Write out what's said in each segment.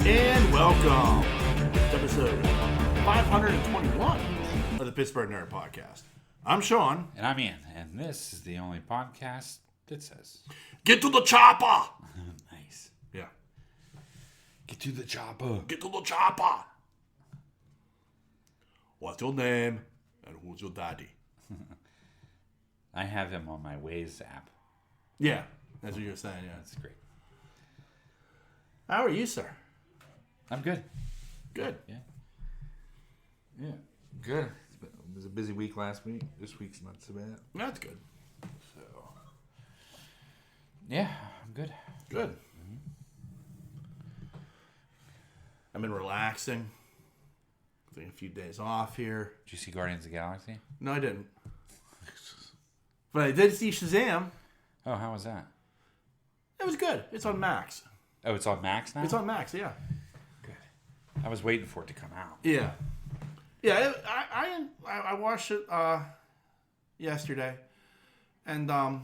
And welcome to episode 521 of the Pittsburgh Nerd Podcast. I'm Sean. And I'm Ian, and this is the only podcast that says... Get to the chopper! Nice. Yeah. Get to the chopper. Get to the chopper! What's your name and who's your daddy? I have him on my Waze app. Yeah, that's what you were saying, yeah. That's great. How are you, sir? I'm good. Good. Yeah, good. It was a busy week last week. This week's not so bad. That's good. So, Yeah, I'm good. Good. I've been relaxing. Taking a few days off here. Did you see Guardians of the Galaxy? No, I didn't. But I did see Shazam. Oh, how was that? It was good. It's on Max. Oh, it's on Max now? It's on Max, yeah. Good. I was waiting for it to come out. Yeah. Yeah, I watched it yesterday. And it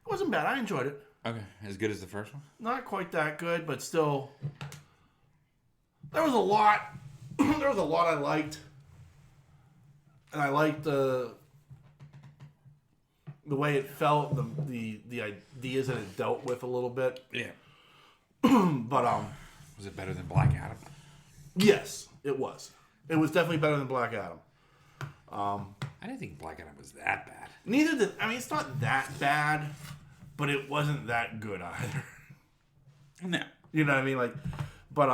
wasn't bad. I enjoyed it. Okay, as good as the first one? Not quite that good, but still there was a lot I liked. And I liked the way it felt, the ideas that it dealt with a little bit. Yeah. But Was it better than Black Adam? yes, it was. It was definitely better than Black Adam. I didn't think Black Adam was that bad. Neither did it's not that bad, but it wasn't that good either. No. You know what I mean? But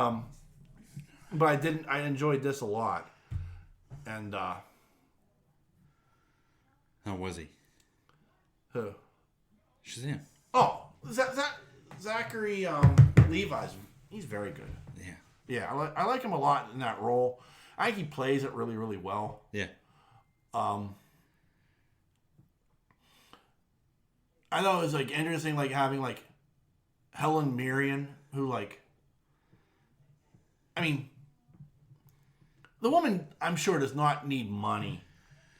I enjoyed this a lot. And How was he? who? Shazam. Oh, Zachary Levi's. He's very good. Yeah. Yeah, I like him a lot in that role. I think he plays it really, really well. Yeah. I thought it was interesting, having Helen Mirren, who the woman I'm sure does not need money,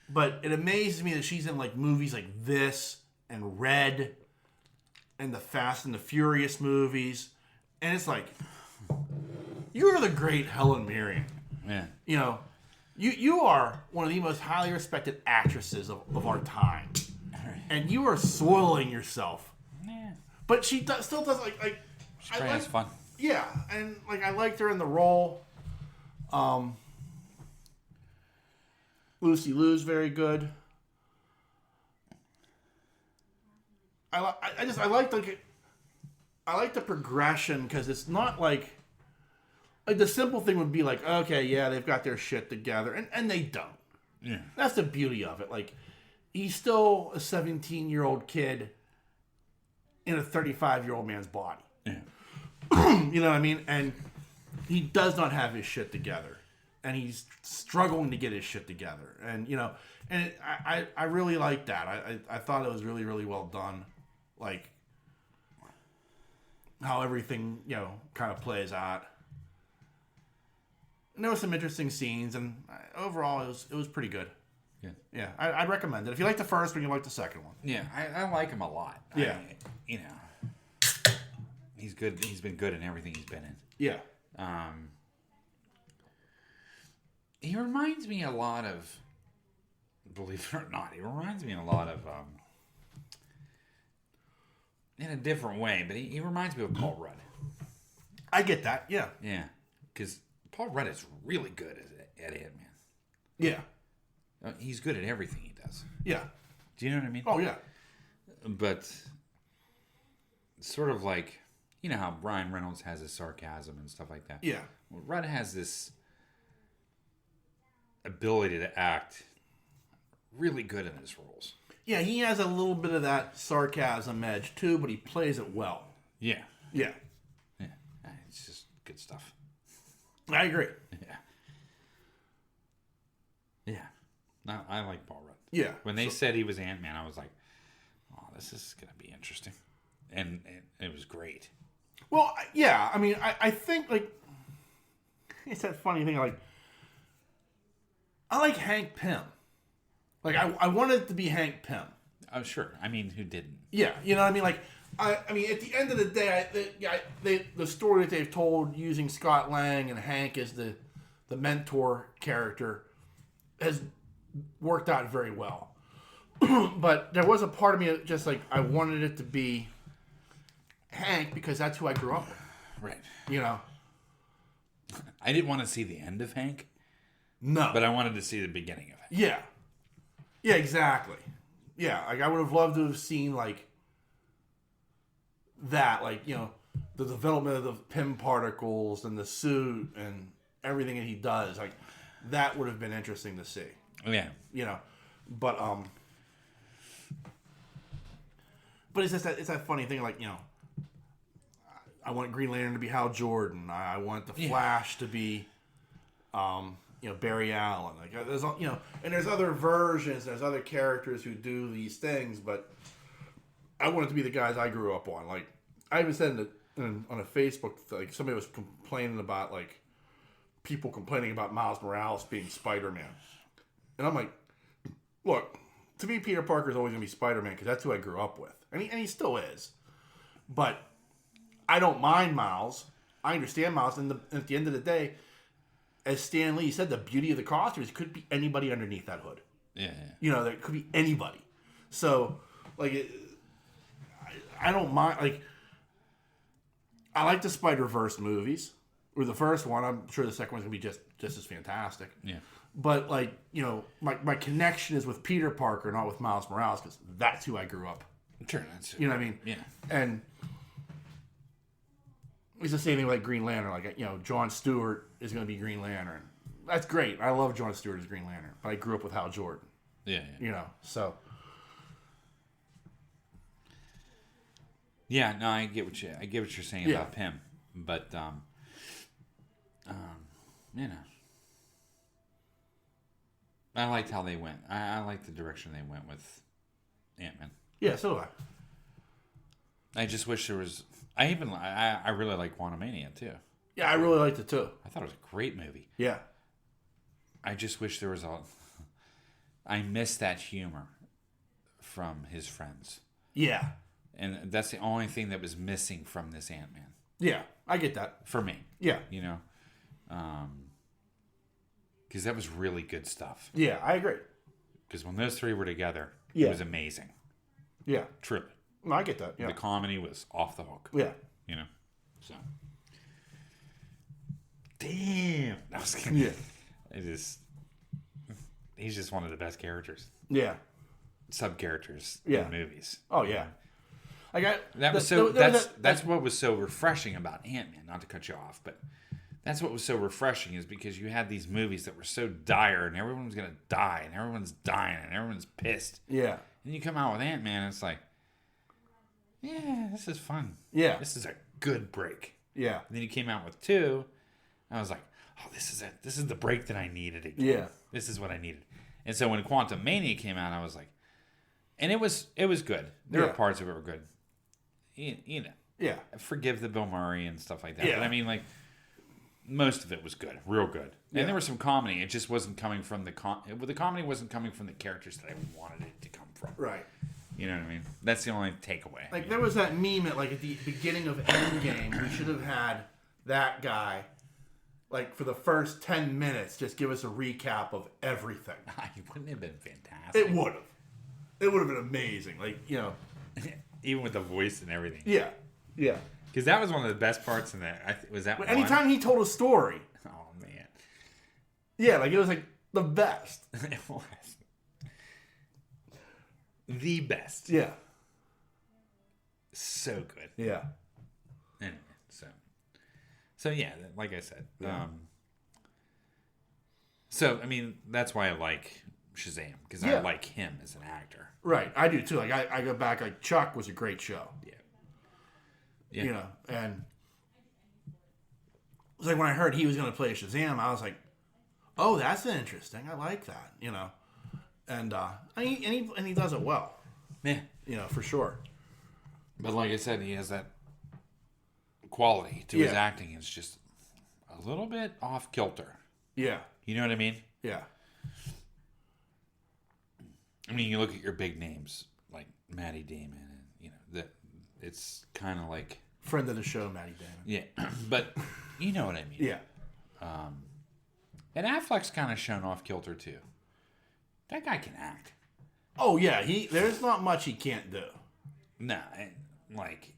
but it amazes me that she's in movies like this and Red and the Fast and the Furious movies, and it's you're the great Helen Mirren. Yeah. You know, you are one of the most highly respected actresses of our time, and you are soiling yourself. Yeah. But she still does She probably has fun. Yeah, and I liked her in the role. Lucy Liu's very good. I like the progression, because it's not like the simple thing would be okay, yeah, they've got their shit together, and they don't. Yeah. That's the beauty of it. He's still a 17-year-old kid in a 35-year-old man's body. Yeah. You know what I mean? And he does not have his shit together. And he's struggling to get his shit together. And, I really liked that. I thought it was really, really well done. How everything, kind of plays out. And there were some interesting scenes. And overall, it was pretty good. Yeah. Yeah, I'd recommend it. If you like the first one, you like the second one. Yeah, I like him a lot. Yeah. He's good. He's been good in everything he's been in. Yeah. He reminds me a lot of, believe it or not, in a different way, but he reminds me of Paul Rudd. I get that, yeah. Yeah, because Paul Rudd is really good at Ant-Man. Yeah. He's good at everything he does. Yeah. Do you know what I mean? Oh, yeah. But sort of how Ryan Reynolds has his sarcasm and stuff like that. Yeah. Well, Rudd has this ability to act really good in his roles. Yeah, he has a little bit of that sarcasm edge too, but he plays it well. Yeah. Yeah. Yeah. It's just good stuff. I agree. Yeah. Yeah. No, I like Paul Rudd. Yeah. When they said he was Ant-Man, I was like, oh, this is going to be interesting. And it was great. Well, yeah. I think, it's that funny thing, I like Hank Pym. I wanted it to be Hank Pym. Oh, sure. Who didn't? Yeah, you know what I mean? I mean, at the end of the day, the story that they've told using Scott Lang and Hank as the mentor character has worked out very well. But there was a part of me that just like I wanted it to be Hank because that's who I grew up with. Right. You know? I didn't want to see the end of Hank. No. But I wanted to see the beginning of it. Yeah. Yeah, exactly. Yeah, like I would have loved to have seen like that, like, you know, the development of the PIM particles and the suit and everything that he does. Like that would have been interesting to see. Yeah. You know. But it's just that it's that funny thing, like, you know, I want Green Lantern to be Hal Jordan. I want the Flash to be you know, Barry Allen. Like there's, you know, and there's other versions, there's other characters who do these things, but I want it to be the guys I grew up on. Like I even said on a Facebook, like somebody was complaining about like people complaining about Miles Morales being Spider-Man, and I'm like, look, to me, Peter Parker's always gonna be Spider-Man because that's who I grew up with, and he still is. But I don't mind Miles. I understand Miles, and at the end of the day, as Stan Lee said, the beauty of the costumes could be anybody underneath that hood. Yeah. You know, there could be anybody. So, like, I don't mind. Like, I like the Spider-Verse movies. Or the first one. I'm sure the second one's going to be just as fantastic. Yeah. But, like, you know, my connection is with Peter Parker, not with Miles Morales, because that's who I grew up. Sure, that's You know what I mean? Yeah. And it's the same thing like Green Lantern. Like, you know, Jon Stewart is going to be Green Lantern. That's great. I love Jon Stewart as Green Lantern. But I grew up with Hal Jordan. Yeah. You know, so. Yeah, no, I get what you're saying about him. But you know, I liked how they went. I liked the direction they went with Ant-Man. Yeah, so do I. I just wish there was. I really like Quantumania too. Yeah, I really liked it too. I thought it was a great movie. Yeah. I just wish there was a. I miss that humor from his friends. Yeah. And that's the only thing that was missing from this Ant-Man. Yeah, I get that. For me. Yeah. You know? Because that was really good stuff. Yeah, I agree. Because when those three were together, Yeah. it was amazing. Yeah. Truly. No, I get that. Yeah. The comedy was off the hook. Yeah. You know? So. Damn. I was kidding. Yeah. He's just one of the best characters. Yeah. Sub-characters Yeah. in movies. Oh, yeah. I got That's what was so refreshing about Ant-Man. Not to cut you off, but that's what was so refreshing is because you had these movies that were so dire and everyone was gonna die and everyone's dying and everyone's pissed. Yeah. And you come out with Ant-Man and it's like, yeah, this is fun. Yeah. This is a good break. Yeah. And then you came out with 2. I was like, oh, this is it. This is the break that I needed again. Yeah. This is what I needed. And so when Quantum Mania came out, I was like, and it was good. There were parts of it were good. You know. Yeah. Forgive the Bill Murray and stuff like that. Yeah. But I mean, like, most of it was good. Real good. Yeah. And there was some comedy. It just wasn't coming from the comedy wasn't coming from the characters that I wanted it to come from. Right. You know what I mean? That's the only takeaway. Like, there was that meme at the beginning of Endgame. We should have had that guy, like, for the first 10 minutes, just give us a recap of everything. Wouldn't it have been fantastic? It would have. It would have been amazing. Like, you know. Even with the voice and everything. Yeah. Yeah. Because that was one of the best parts in that. Was that But one? anytime he told a story. Oh, man. Yeah, like, it was, like, the best. It was. The best. Yeah. So good. Yeah. Anyway, so yeah, like I said. Yeah. So, I mean, that's why I like Shazam. Because Yeah. I like him as an actor. Right. I do, too. Like, I go back, like, Chuck was a great show. Yeah. You know, and it was like when I heard he was going to play Shazam, I was like, oh, that's interesting. I like that, you know. And he does it well. Yeah. You know, for sure. But like I said, he has that quality to his acting. It's just a little bit off kilter. Yeah. You know what I mean? Yeah. I mean, you look at your big names like Matty Damon and, you know, it's kind of like Friend of the show, Matty Damon. yeah, but you know what I mean. Yeah. And Affleck's kind of shown off kilter too. That guy can act. Oh yeah, there's not much he can't do. No, like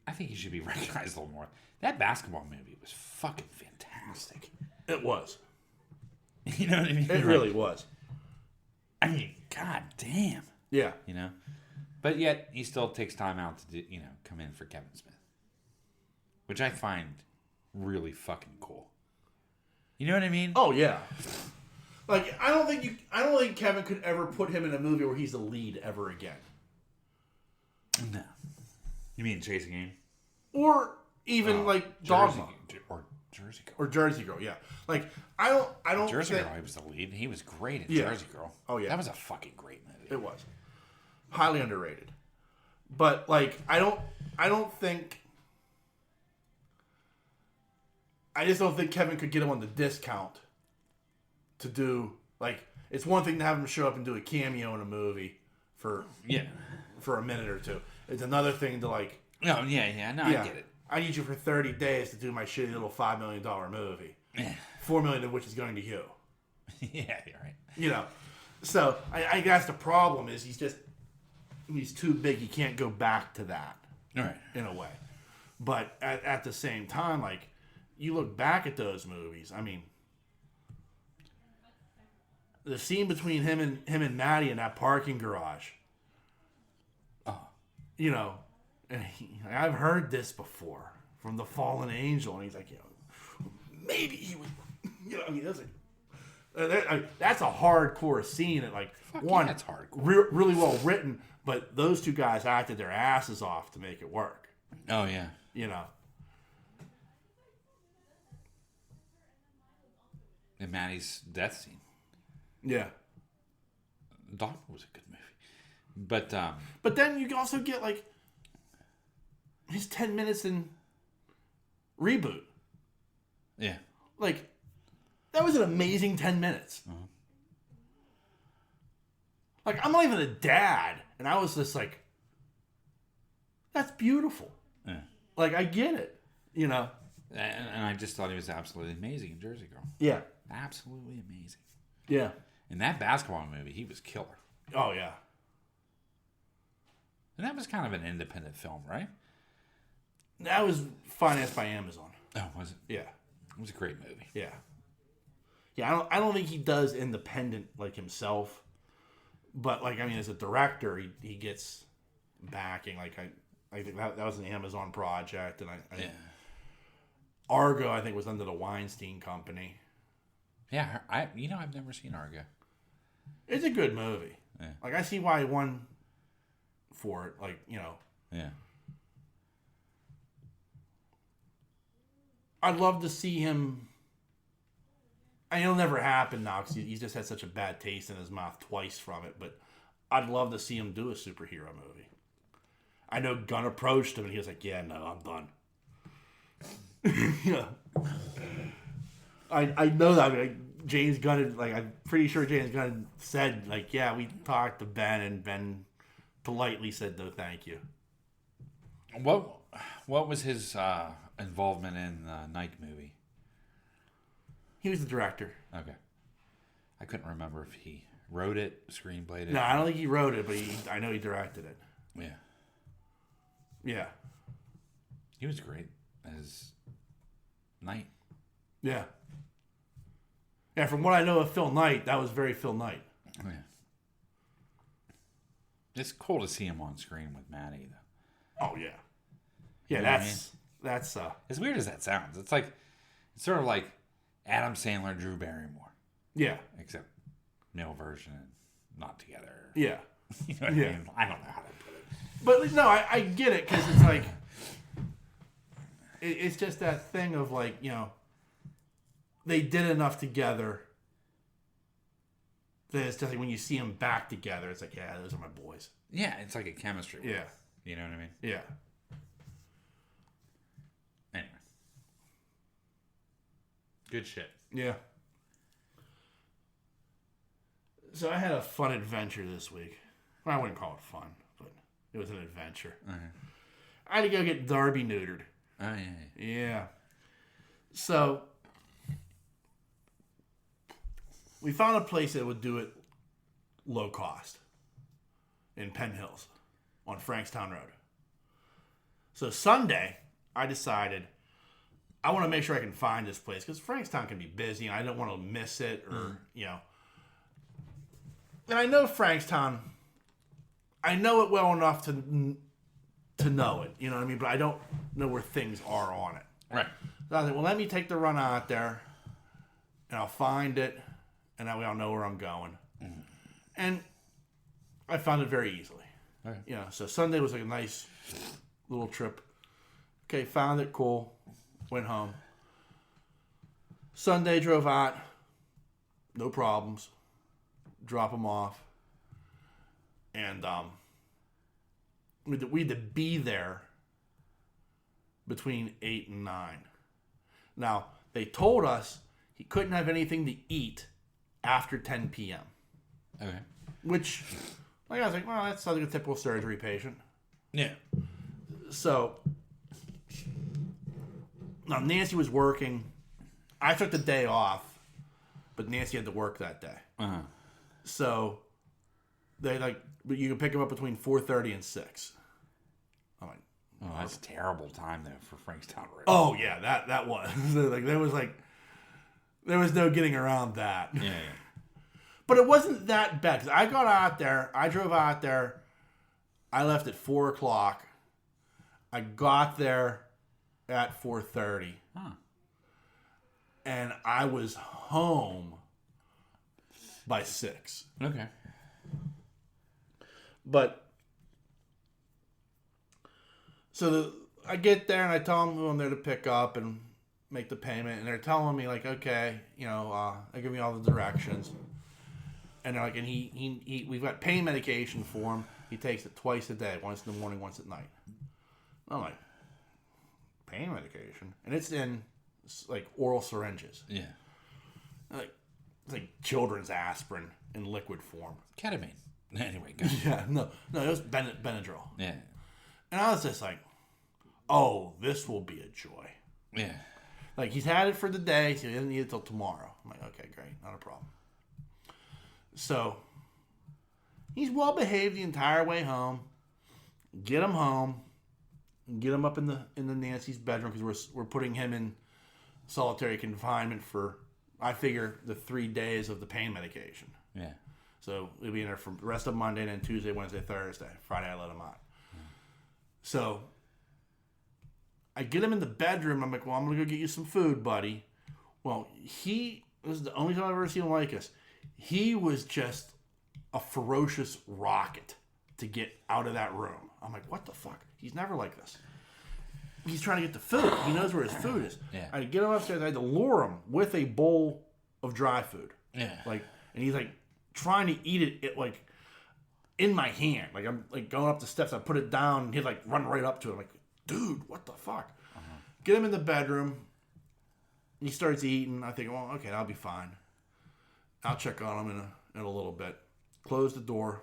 I think he should be recognized a little more. That basketball movie was fucking fantastic. It was. You know what I mean? It really was. I mean, god damn. Yeah. You know? But yet, he still takes time out to, do, come in for Kevin Smith. Which I find really fucking cool. You know what I mean? Oh, yeah. Like, I don't think Kevin could ever put him in a movie where he's the lead ever again. No. You mean Chasing Amy? Or even, like, Dogma. Or Jersey Girl. Or Jersey Girl, yeah. Like, I don't Jersey Girl, he was the lead. He was great in Yeah. Jersey Girl. Oh, yeah. That was a fucking great movie. It was. Highly underrated. But, like, I just don't think Kevin could get him on the discount to do, like, it's one thing to have him show up and do a cameo in a movie for a minute or two. It's another thing to, like, No, I get it. I need you for 30 days to do my shitty little $5 million movie. $4 million of which is going to you. Yeah, you're right. You know. So, I guess the problem is he's too big. He can't go back to that. All right. In a way. But at the same time, like, you look back at those movies, I mean, the scene between him and Maddie in that parking garage. Oh. You know, and I've heard this before from the fallen angel, and he's like, maybe he would, I mean, that's a hardcore scene. At like that's hardcore. Really well written, but those two guys acted their asses off to make it work. Oh yeah, you know. And Maddie's death scene. Yeah. Dogma was a good movie, but then you also get like his 10 minutes in Reboot. Yeah. Like, that was an amazing 10 minutes. Uh-huh. Like, I'm not even a dad, and I was just like, that's beautiful. Yeah. Like, I get it, you know? And I just thought he was absolutely amazing in Jersey Girl. Yeah. Absolutely amazing. Yeah. In that basketball movie, he was killer. Oh, yeah. And that was kind of an independent film, right? That was financed by Amazon. Oh, was it? Yeah. It was a great movie. Yeah. Yeah, I don't think he does independent like himself. But, like, I mean, as a director, he gets backing. Like, I think that was an Amazon project. And I Argo, I think, was under the Weinstein Company. Yeah, I've never seen Argo. It's a good movie. Yeah. Like, I see why he won for it. Like, Yeah. I'd love to see him. And it'll never happen now because he's just had such a bad taste in his mouth twice from it. But I'd love to see him do a superhero movie. I know Gunn approached him and he was like, "Yeah, no, I'm done." Yeah. I know that. Like, James Gunn, like, I'm pretty sure James Gunn said, like, yeah, we talked to Ben, and Ben politely said, no, thank you. What was his involvement in the Nike movie? He was the director. Okay. I couldn't remember if he wrote it, screenplayed it. No, I don't think he wrote it, but I know he directed it. Yeah. Yeah. He was great as Knight. Yeah. Yeah, from what I know of Phil Knight, that was very Phil Knight. Oh, yeah. It's cool to see him on screen with Maddie, though. Oh, yeah. Yeah, You know what I mean? that's as weird as that sounds. It's sort of like Adam Sandler, Drew Barrymore. Yeah. Except male version and not together. Yeah. You know what I mean? I don't know how to put it. But no, I get it because it's like it's just that thing of like, they did enough together that it's just like when you see them back together, it's like, yeah, those are my boys. Yeah, it's like a chemistry. Yeah. You know what I mean? Yeah. Anyway. Good shit. Yeah. So I had a fun adventure this week. Well, I wouldn't call it fun, but It was an adventure. Uh-huh. I had to go get Darby neutered. Oh, yeah. Yeah. So, we found a place that would do it low cost in Penn Hills on Frankstown Road. So, Sunday, I decided I want to make sure I can find this place because Frankstown can be busy and I don't want to miss it or, you know. And I know Frankstown, I know it well enough to know it, you know what I mean? But I don't know where things are on it. Right. So I was like, well, let me take the run out there, and I'll find it, and that way I'll know where I'm going. Mm-hmm. And I found it very easily. Okay. You know, so Sunday was like a nice little trip. Okay, found it, cool. Went home. Sunday drove out, no problems. Drop them off, and we had to be there between 8 and 9. Now, they told us he couldn't have anything to eat after 10 p.m. Okay. Which, like I was like, well, that's like a typical surgery patient. Yeah. So, now Nancy was working. I took the day off, but Nancy had to work that day. Uh-huh. So, they but you can pick them up between 4:30 and 6. I'm like, oh, that's a terrible time though for Frankstown Road. Oh yeah, that was there was no getting around that. Yeah. But it wasn't that bad because I got out there, I drove out there, I left at 4:00. I got there at 4:30, and I was home by 6. Okay. But so I get there and I tell them who I'm there to pick up and make the payment, and they're telling me like, okay, you know, they give me all the directions, and they're like, and he we've got pain medication for him. He takes it twice a day, once in the morning, once at night. I'm like, pain medication, and it's in like oral syringes. Yeah. Like it's like children's aspirin in liquid form. Ketamine. Anyway, go. Yeah, no, it was Benadryl. Yeah. And I was just like, oh, this will be a joy. Yeah. Like, he's had it for the day, so he doesn't need it till tomorrow. I'm like, okay, great, not a problem. So, he's well behaved the entire way home. Get him home. Get him up in the Nancy's bedroom because we're putting him in solitary confinement for, I figure, the 3 days of the pain medication. Yeah. So we'll be in there for the rest of Monday, then Tuesday, Wednesday, Thursday. Friday, I let him out. So I get him in the bedroom. I'm like, well, I'm going to go get you some food, buddy. Well, this is the only time I've ever seen him like this. He was just a ferocious rocket to get out of that room. I'm like, what the fuck? He's never like this. He's trying to get the food. He knows where his food is. Yeah. I get him upstairs. I had to lure him with a bowl of dry food. Yeah. And he's like, trying to eat it like in my hand. Like I'm like going up the steps, I put it down, and he'd like run right up to it. I'm like, dude, what the fuck? Uh-huh. Get him in the bedroom. He starts eating. I think, well, okay, I'll be fine. I'll check on him in a little bit. Close the door.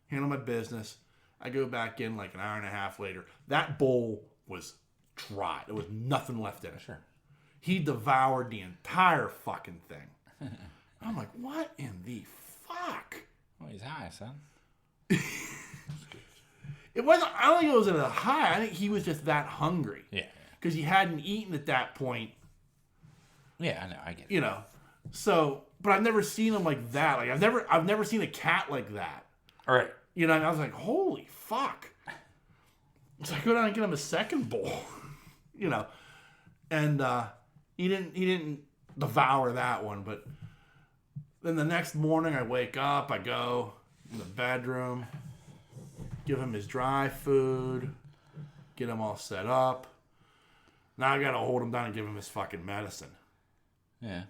Handle my business. I go back in like an hour and a half later. That bowl was dry. There was nothing left in it. Sure. He devoured the entire fucking thing. I'm like, what in the fuck? Well, he's high, son. It wasn't. I don't think it was at a high. I think he was just that hungry. Yeah. Because he hadn't eaten at that point. Yeah, I know. I get it. You know. So, but I've never seen him like that. Like I've never seen a cat like that. All right. You know. And I was like, holy fuck. So I go down and get him a second bowl. You know, and he didn't devour that one, but. Then the next morning, I wake up, I go in the bedroom, give him his dry food, get him all set up. Now I got to hold him down and give him his fucking medicine. Yeah.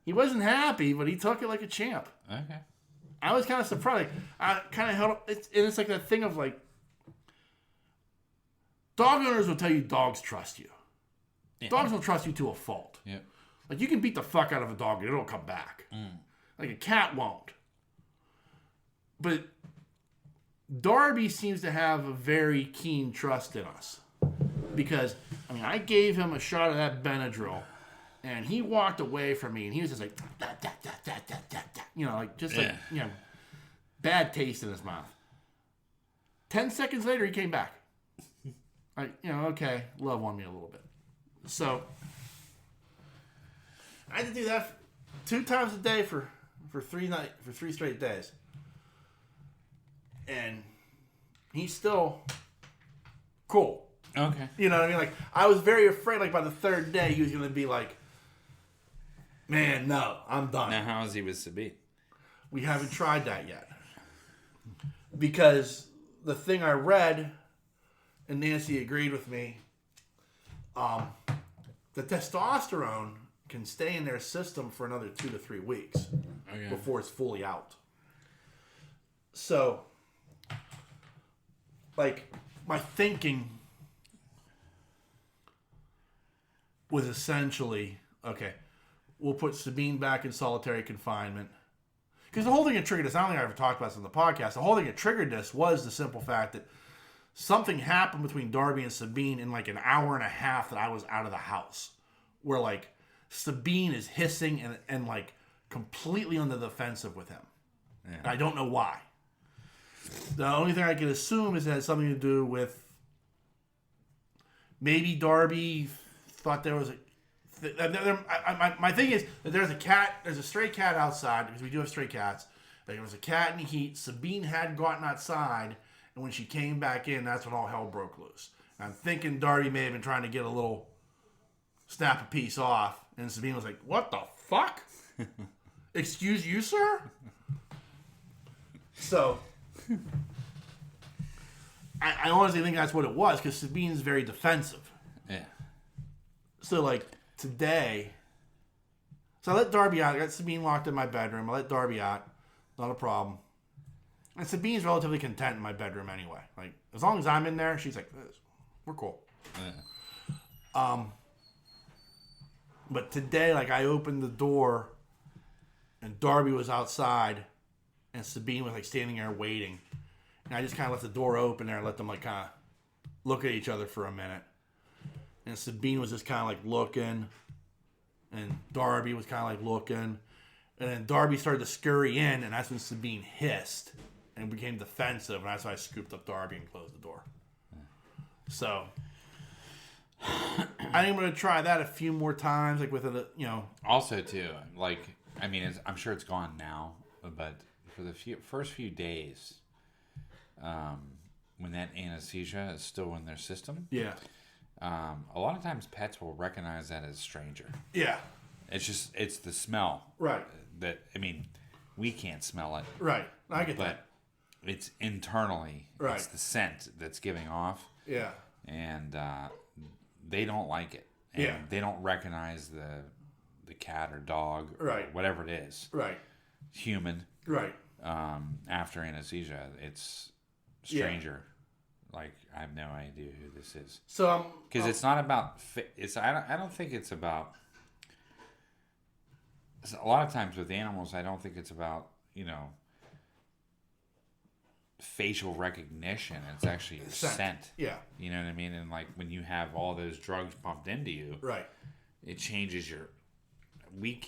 He wasn't happy, but he took it like a champ. Okay. I was kind of surprised. I kind of held up. It's like that thing of like, dog owners will tell you dogs trust you. Yeah. Dogs will trust you to a fault. Yep. Like, you can beat the fuck out of a dog and it'll come back. Like, a cat won't. But Darby seems to have a very keen trust in us. Because, I mean, I gave him a shot of that Benadryl, and he walked away from me, and he was just like, da, da, da, da, da, da, da. You know, like, just like, you know, bad taste in his mouth. 10 seconds later, he came back. Like, you know, okay, love on me a little bit. So, I had to do that 2 times a day for 3 straight days. And he's still cool. Okay. You know what I mean? Like, I was very afraid, like, by the 3rd day, he was going to be like, man, no, I'm done. Now, how is he with Sabine? We haven't tried that yet. Because the thing I read, and Nancy agreed with me, the testosterone can stay in their system for another 2 to 3 weeks before it's fully out. So, like, my thinking was essentially, okay, we'll put Sabine back in solitary confinement. Because the whole thing that triggered this, I don't think I ever talked about this on the podcast, the whole thing that triggered this was the simple fact that something happened between Darby and Sabine in like an hour and a half that I was out of the house. Where like Sabine is hissing and like completely on the defensive with him. Yeah. And I don't know why. The only thing I can assume is it has something to do with maybe Darby thought there was my thing is that there's a stray cat outside, because we do have stray cats. There was a cat in the heat. Sabine had gotten outside, and when she came back in, that's when all hell broke loose. And I'm thinking Darby may have been trying to get a little snap a piece off, and Sabine was like, "What the fuck? Excuse you, sir?" So, I honestly think that's what it was, because Sabine's very defensive. Yeah. So, like, today, so I let Darby out. I got Sabine locked in my bedroom. I let Darby out. Not a problem. And Sabine's relatively content in my bedroom anyway. Like, as long as I'm in there, she's like, we're cool. Yeah. But today, like, I opened the door, and Darby was outside, and Sabine was, like, standing there waiting. And I just kind of left the door open there and let them, like, kind of look at each other for a minute. And Sabine was just kind of, like, looking. And Darby was kind of, like, looking. And then Darby started to scurry in, and that's when Sabine hissed and became defensive. And that's why I scooped up Darby and closed the door. So, I think I'm going to try that a few more times, like, with a, you know. Also, too, like, I mean, I'm sure it's gone now, but for the first few days, when that anesthesia is still in their system, yeah, a lot of times pets will recognize that as stranger. Yeah, it's the smell, right? That, I mean, we can't smell it, right? I get that, but it's internally, right? It's the scent that's giving off, yeah, and they don't like it, and yeah, they don't recognize the cat or dog, right? Or whatever it is, right? Human, right? After anesthesia, it's stranger. Yeah. Like, I have no idea who this is. So, because it's not about. I don't think it's about. A lot of times with animals, I don't think it's about, you know, facial recognition. It's actually your scent. Yeah. You know what I mean? And like when you have all those drugs pumped into you, right? It changes your. We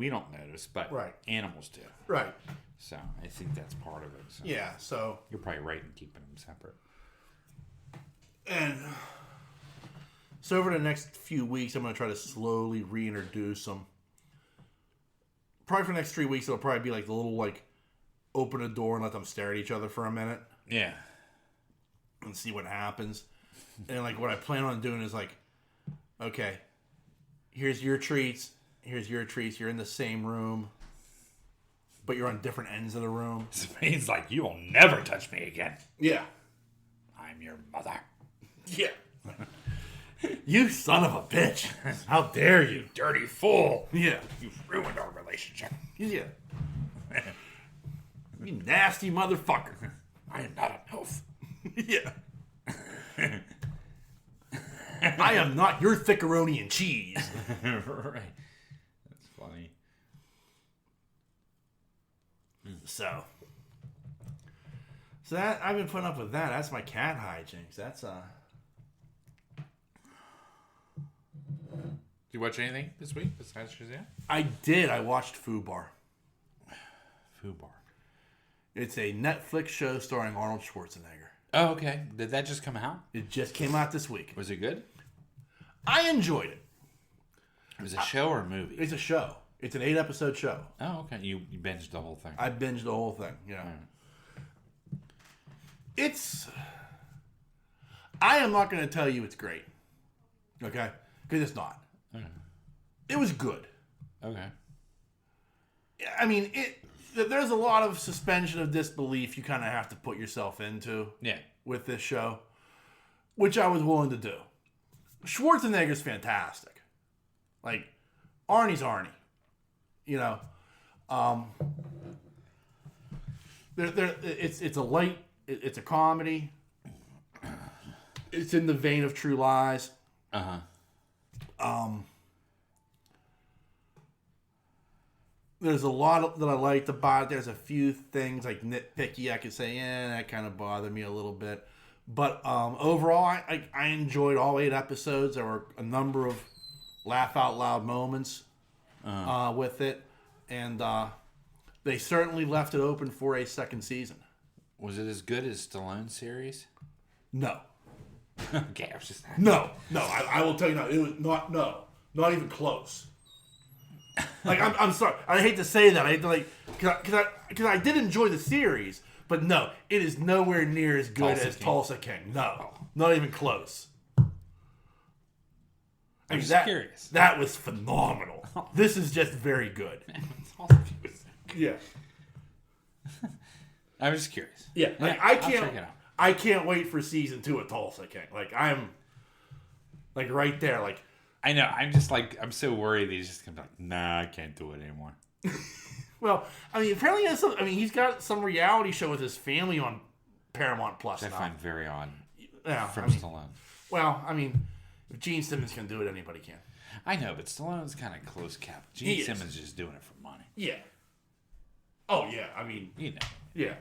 don't notice, but right. Animals do. Right. So I think that's part of it. So. Yeah. So you're probably right in keeping them separate. And so over the next few weeks, I'm going to try to slowly reintroduce them. Probably for the next 3 weeks, it'll probably be like the little, like, open a door and let them stare at each other for a minute. Yeah. And see what happens. And, like, what I plan on doing is, like, okay, here's your treats. Here's your treats. You're in the same room, but you're on different ends of the room. Sabine's like, you will never touch me again. Yeah. I'm your mother. Yeah. You son of a bitch. How dare you? You dirty fool. Yeah. You've ruined our relationship. Yeah. You nasty motherfucker. I am not an elf. Yeah. I am not your thickeroni and cheese. Right. That's funny. So So that I've been putting up with that. That's my cat hijinks. That's Did you watch anything this week besides Shazam? I did. I watched FUBAR. FUBAR. It's a Netflix show starring Arnold Schwarzenegger. Oh, okay. Did that just come out? It just came out this week. Was it good? I enjoyed it. It was a show or a movie? It's a show. It's an 8-episode show. Oh, okay. You binged the whole thing. I binged the whole thing. Yeah. It's. I am not going to tell you it's great. Okay? Because it's not. It was good. Okay. I mean, there's a lot of suspension of disbelief you kind of have to put yourself into. Yeah. With this show, which I was willing to do. Schwarzenegger's fantastic. Like, Arnie's Arnie. You know, it's a light, it's a comedy. It's in the vein of True Lies. There's a lot that I liked about it. There's a few things like nitpicky I could say, that kind of bothered me a little bit. But overall, I enjoyed all 8 episodes. There were a number of laugh out loud moments with it, and they certainly left it open for a second season. Was it as good as Stallone's series? No. Okay, I was just No. I will tell you now, it was not even close. Like I'm sorry, I hate to say that. I hate to because I did enjoy the series, but no, it is nowhere near as good as Tulsa King. No, not even close. I'm just curious. That was phenomenal. This is just very good. Yeah. I was just curious. Yeah, I'll check it out. I can't wait for season 2 of Tulsa King. Like I'm, like right there. Like I know. I'm just like I'm so worried that he's just gonna be like, nah, I can't do it anymore. Well, I mean, apparently he's got some reality show with his family on Paramount Plus. Which I find very odd. Yeah, from Stallone. Well, I mean, if Gene Simmons can do it, anybody can. I know, but Stallone's kind of close cap. Gene Simmons is just doing it for money. Yeah. Oh yeah, I mean, you know. Yeah.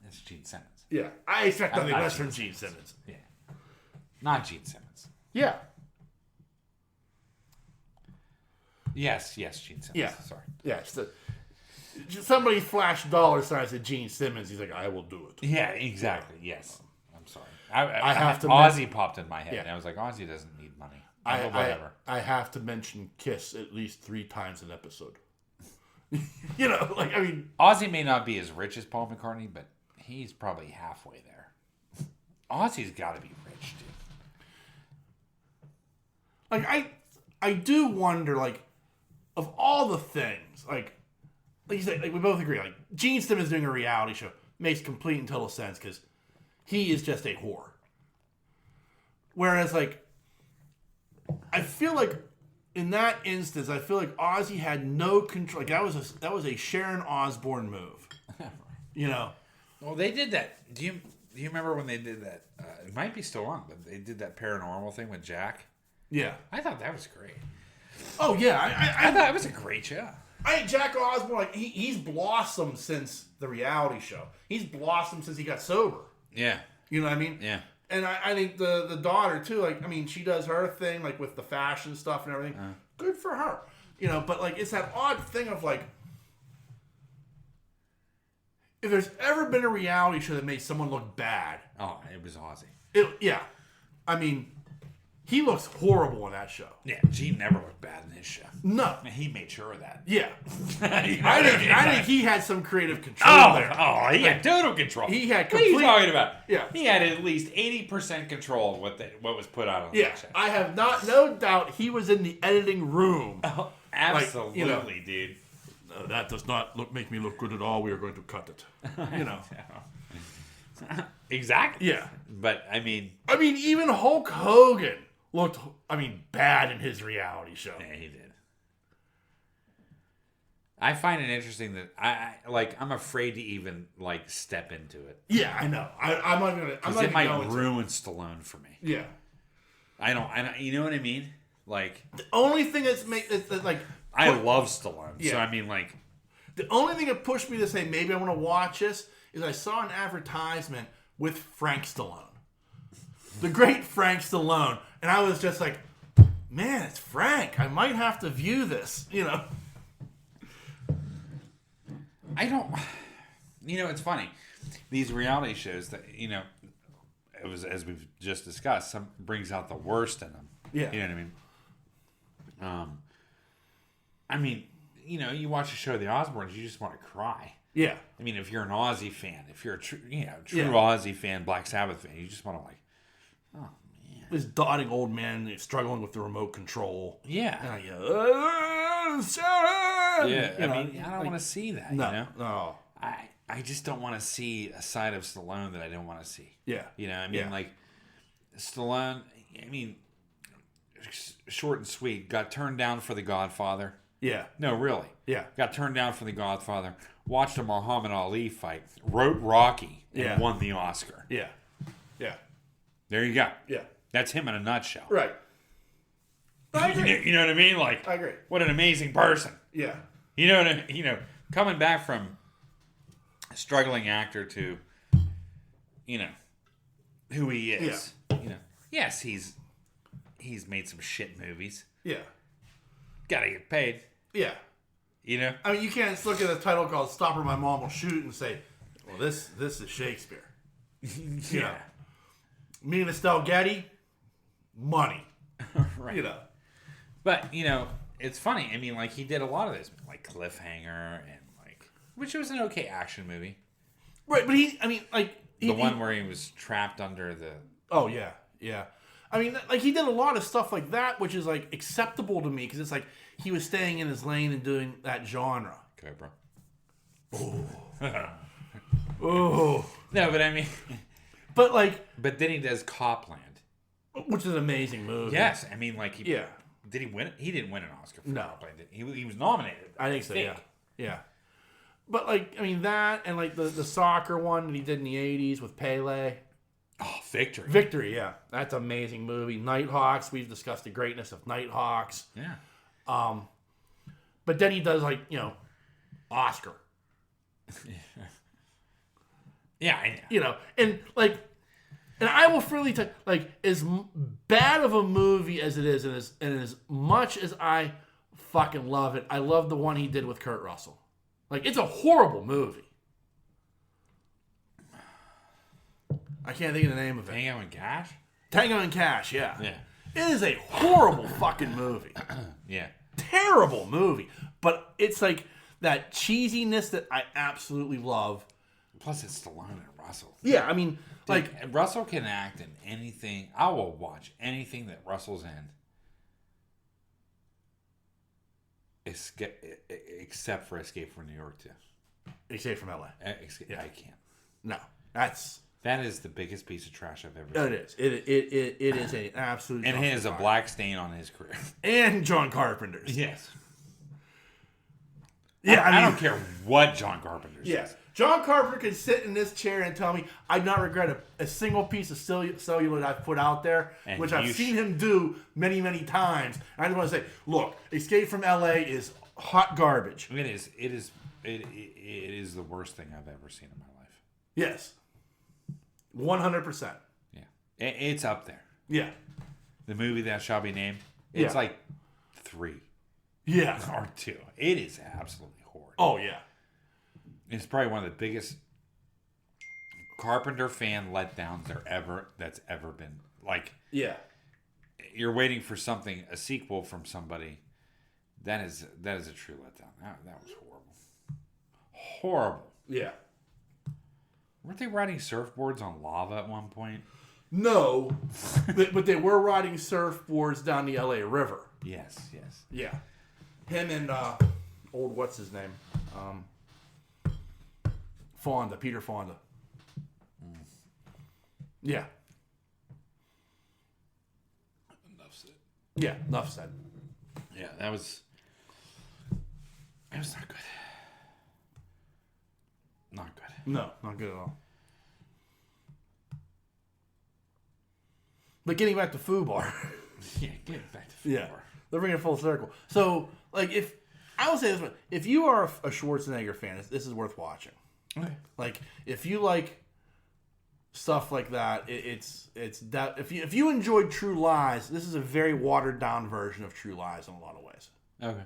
It's Gene Simmons. Yeah, I expect nothing less from Gene Simmons. Yeah. Not Gene Simmons. Yeah. Yes, Gene Simmons. Yeah. Sorry. Yeah. Somebody flashed dollar signs at Gene Simmons. He's like, I will do it. Yeah, exactly. Yes. I'm sorry. I have to. Ozzy popped in my head. Yeah. And I was like, Ozzy doesn't need money. Whatever. I have to mention Kiss at least 3 times an episode. You know, like, I mean, Ozzy may not be as rich as Paul McCartney, but he's probably halfway there. Ozzy's got to be rich, dude. Like, I do wonder, like, of all the things, like you said, like we both agree, like Gene Simmons doing a reality show makes complete and total sense because he is just a whore. Whereas, like, I feel like in that instance, I feel like Ozzy had no control. Like that was a Sharon Osbourne move. You know. Well, they did that. Do you remember when they did that? It might be still on, but they did that paranormal thing with Jack. Yeah, I thought that was great. Oh yeah, I thought it was a great show. Jack Osbourne, like he's blossomed since the reality show. He's blossomed since he got sober. Yeah, you know what I mean. Yeah, and I think the daughter too. Like, I mean, she does her thing, like with the fashion stuff and everything. Good for her, you know. But like, it's that odd thing of like, if there's ever been a reality show that made someone look bad, it was Ozzy. Yeah, I mean. He looks horrible on that show. Yeah, Gene never looked bad in his show. No. And he made sure of that. Yeah. I think he had some creative control there. Oh, he had total control. He had complete... What are you talking about? Yeah. He had at least 80% control of what was put out on that show. I have no doubt he was in the editing room. Oh, absolutely, like, dude. No, that does not make me look good at all. We are going to cut it. You know. Exactly. Yeah. But, I mean, even Hulk Hogan looked, bad in his reality show. Yeah, he did. I find it interesting that I'm afraid to even step into it. Yeah, I know. I'm not gonna. Because it might ruin Stallone for me. Yeah. I don't. You know what I mean? Like the only thing that's I love Stallone. Yeah. So I mean, the only thing that pushed me to say maybe I want to watch this is I saw an advertisement with Frank Stallone. The great Frank Stallone. And I was just like, man, it's Frank. I might have to view this, you know. I don't... You know, it's funny. These reality shows that, you know, it was, as we've just discussed, some brings out the worst in them. Yeah. You know what I mean, you know, you watch a show of the Osbournes, you just want to cry. Yeah. I mean, if you're an Aussie fan, if you're a true Yeah. Aussie fan, Black Sabbath fan, you just want to like, oh man, This dotting old man struggling with the remote control. yeah, And I go, Sharon! yeah. You know, I mean, I don't want to see that. No, You know, no. I just don't want to see a side of Stallone that I don't want to see. Yeah. You know, I mean, Yeah. like Stallone. I mean, short and sweet. Got turned down for The Godfather. Yeah. No, really. Yeah. Got turned down for The Godfather. Watched a Muhammad Ali fight. Wrote Rocky and Yeah. won the Oscar. Yeah. Yeah. There you go. Yeah. That's him in a nutshell. Right. I agree. You know what I mean? Like, I agree. what an amazing person. Yeah. You know what I, you know, coming back from a struggling actor to, you know, who he is. You know, yes, he's made some shit movies. Yeah. Got to get paid. Yeah. You know. I mean, you can't just look at a title called "Stop or My Mom Will Shoot" and say, "Well, this is Shakespeare." You know, me and Estelle Getty, money. Right. You know. But you know, it's funny. I mean, like he did a lot of this, like Cliffhanger, and like, which was an okay action movie. Right, but the one where he was trapped under the. Oh yeah, yeah. I mean, like he did a lot of stuff like that, which is like acceptable to me because it's like he was staying in his lane and doing that genre. Cobra. Oh. No, but I mean, But like, but then he does Copland. which is an amazing movie. Yes, I mean, like he. Yeah. Did he win it? He didn't win an Oscar for No. Copland. He was nominated. I think so. Yeah. Yeah. But like, I mean, that and like the soccer one that he did in the '80s with Pele. Oh, Victory. Victory, yeah, that's an amazing movie. Nighthawks, we've discussed the greatness of Nighthawks. Yeah. But then he does like, you know, Oscar. Yeah, I know. You know, and like, and I will freely tell, like, as bad of a movie as it is, and as much as I fucking love it, I love the one he did with Kurt Russell. Like, it's a horrible movie. I can't think of the name of it. Tango and Cash? Tango and Cash, yeah. Yeah. It is a horrible fucking movie. Yeah. Terrible movie. But it's like that cheesiness that I absolutely love. Plus, it's Stallone and Russell. Yeah, I mean, Dude, like, Russell can act in anything. I will watch anything that Russell's in. Except for Escape from New York, too. Escape from LA. I can't. No, that's... That is the biggest piece of trash I've ever seen. It is. It is an absolute... And it is a black stain on his career. And John Carpenter's. Yes. Yeah, I don't care what John Carpenter says. Yeah. John Carpenter can sit in this chair and tell me I'd not regret a single piece of celluloid I've put out there, And which I've seen him do many, many times. And I just want to say, look, Escape from LA is hot garbage. It is the worst thing I've ever seen in my life. Yes. 100%. Yeah. It's up there. Yeah. The movie That Shall Be Named, it's Yeah. like 3 Yeah. or 2. It is absolutely horrid. Oh, yeah. It's probably one of the biggest Carpenter fan letdowns that's ever been. Like, Yeah. you're waiting for something, a sequel from somebody. That is a true letdown. That was horrible. Horrible. Yeah. Weren't they riding surfboards on lava at one point? No, but they were riding surfboards down the LA River. Yes. Yeah. Him and old what's his name? Peter Fonda. Yeah. Enough said. Yeah, enough said. Yeah, that was not good. Not good. No, not good at all. But getting back to FUBAR. Yeah, get back to Yeah. FUBAR. They're bringing it full circle. So, like, I will say this one. If you are a Schwarzenegger fan, this is worth watching. Okay. Like, if you like stuff like that, it's that. If you enjoyed True Lies, this is a very watered down version of True Lies in a lot of ways. Okay.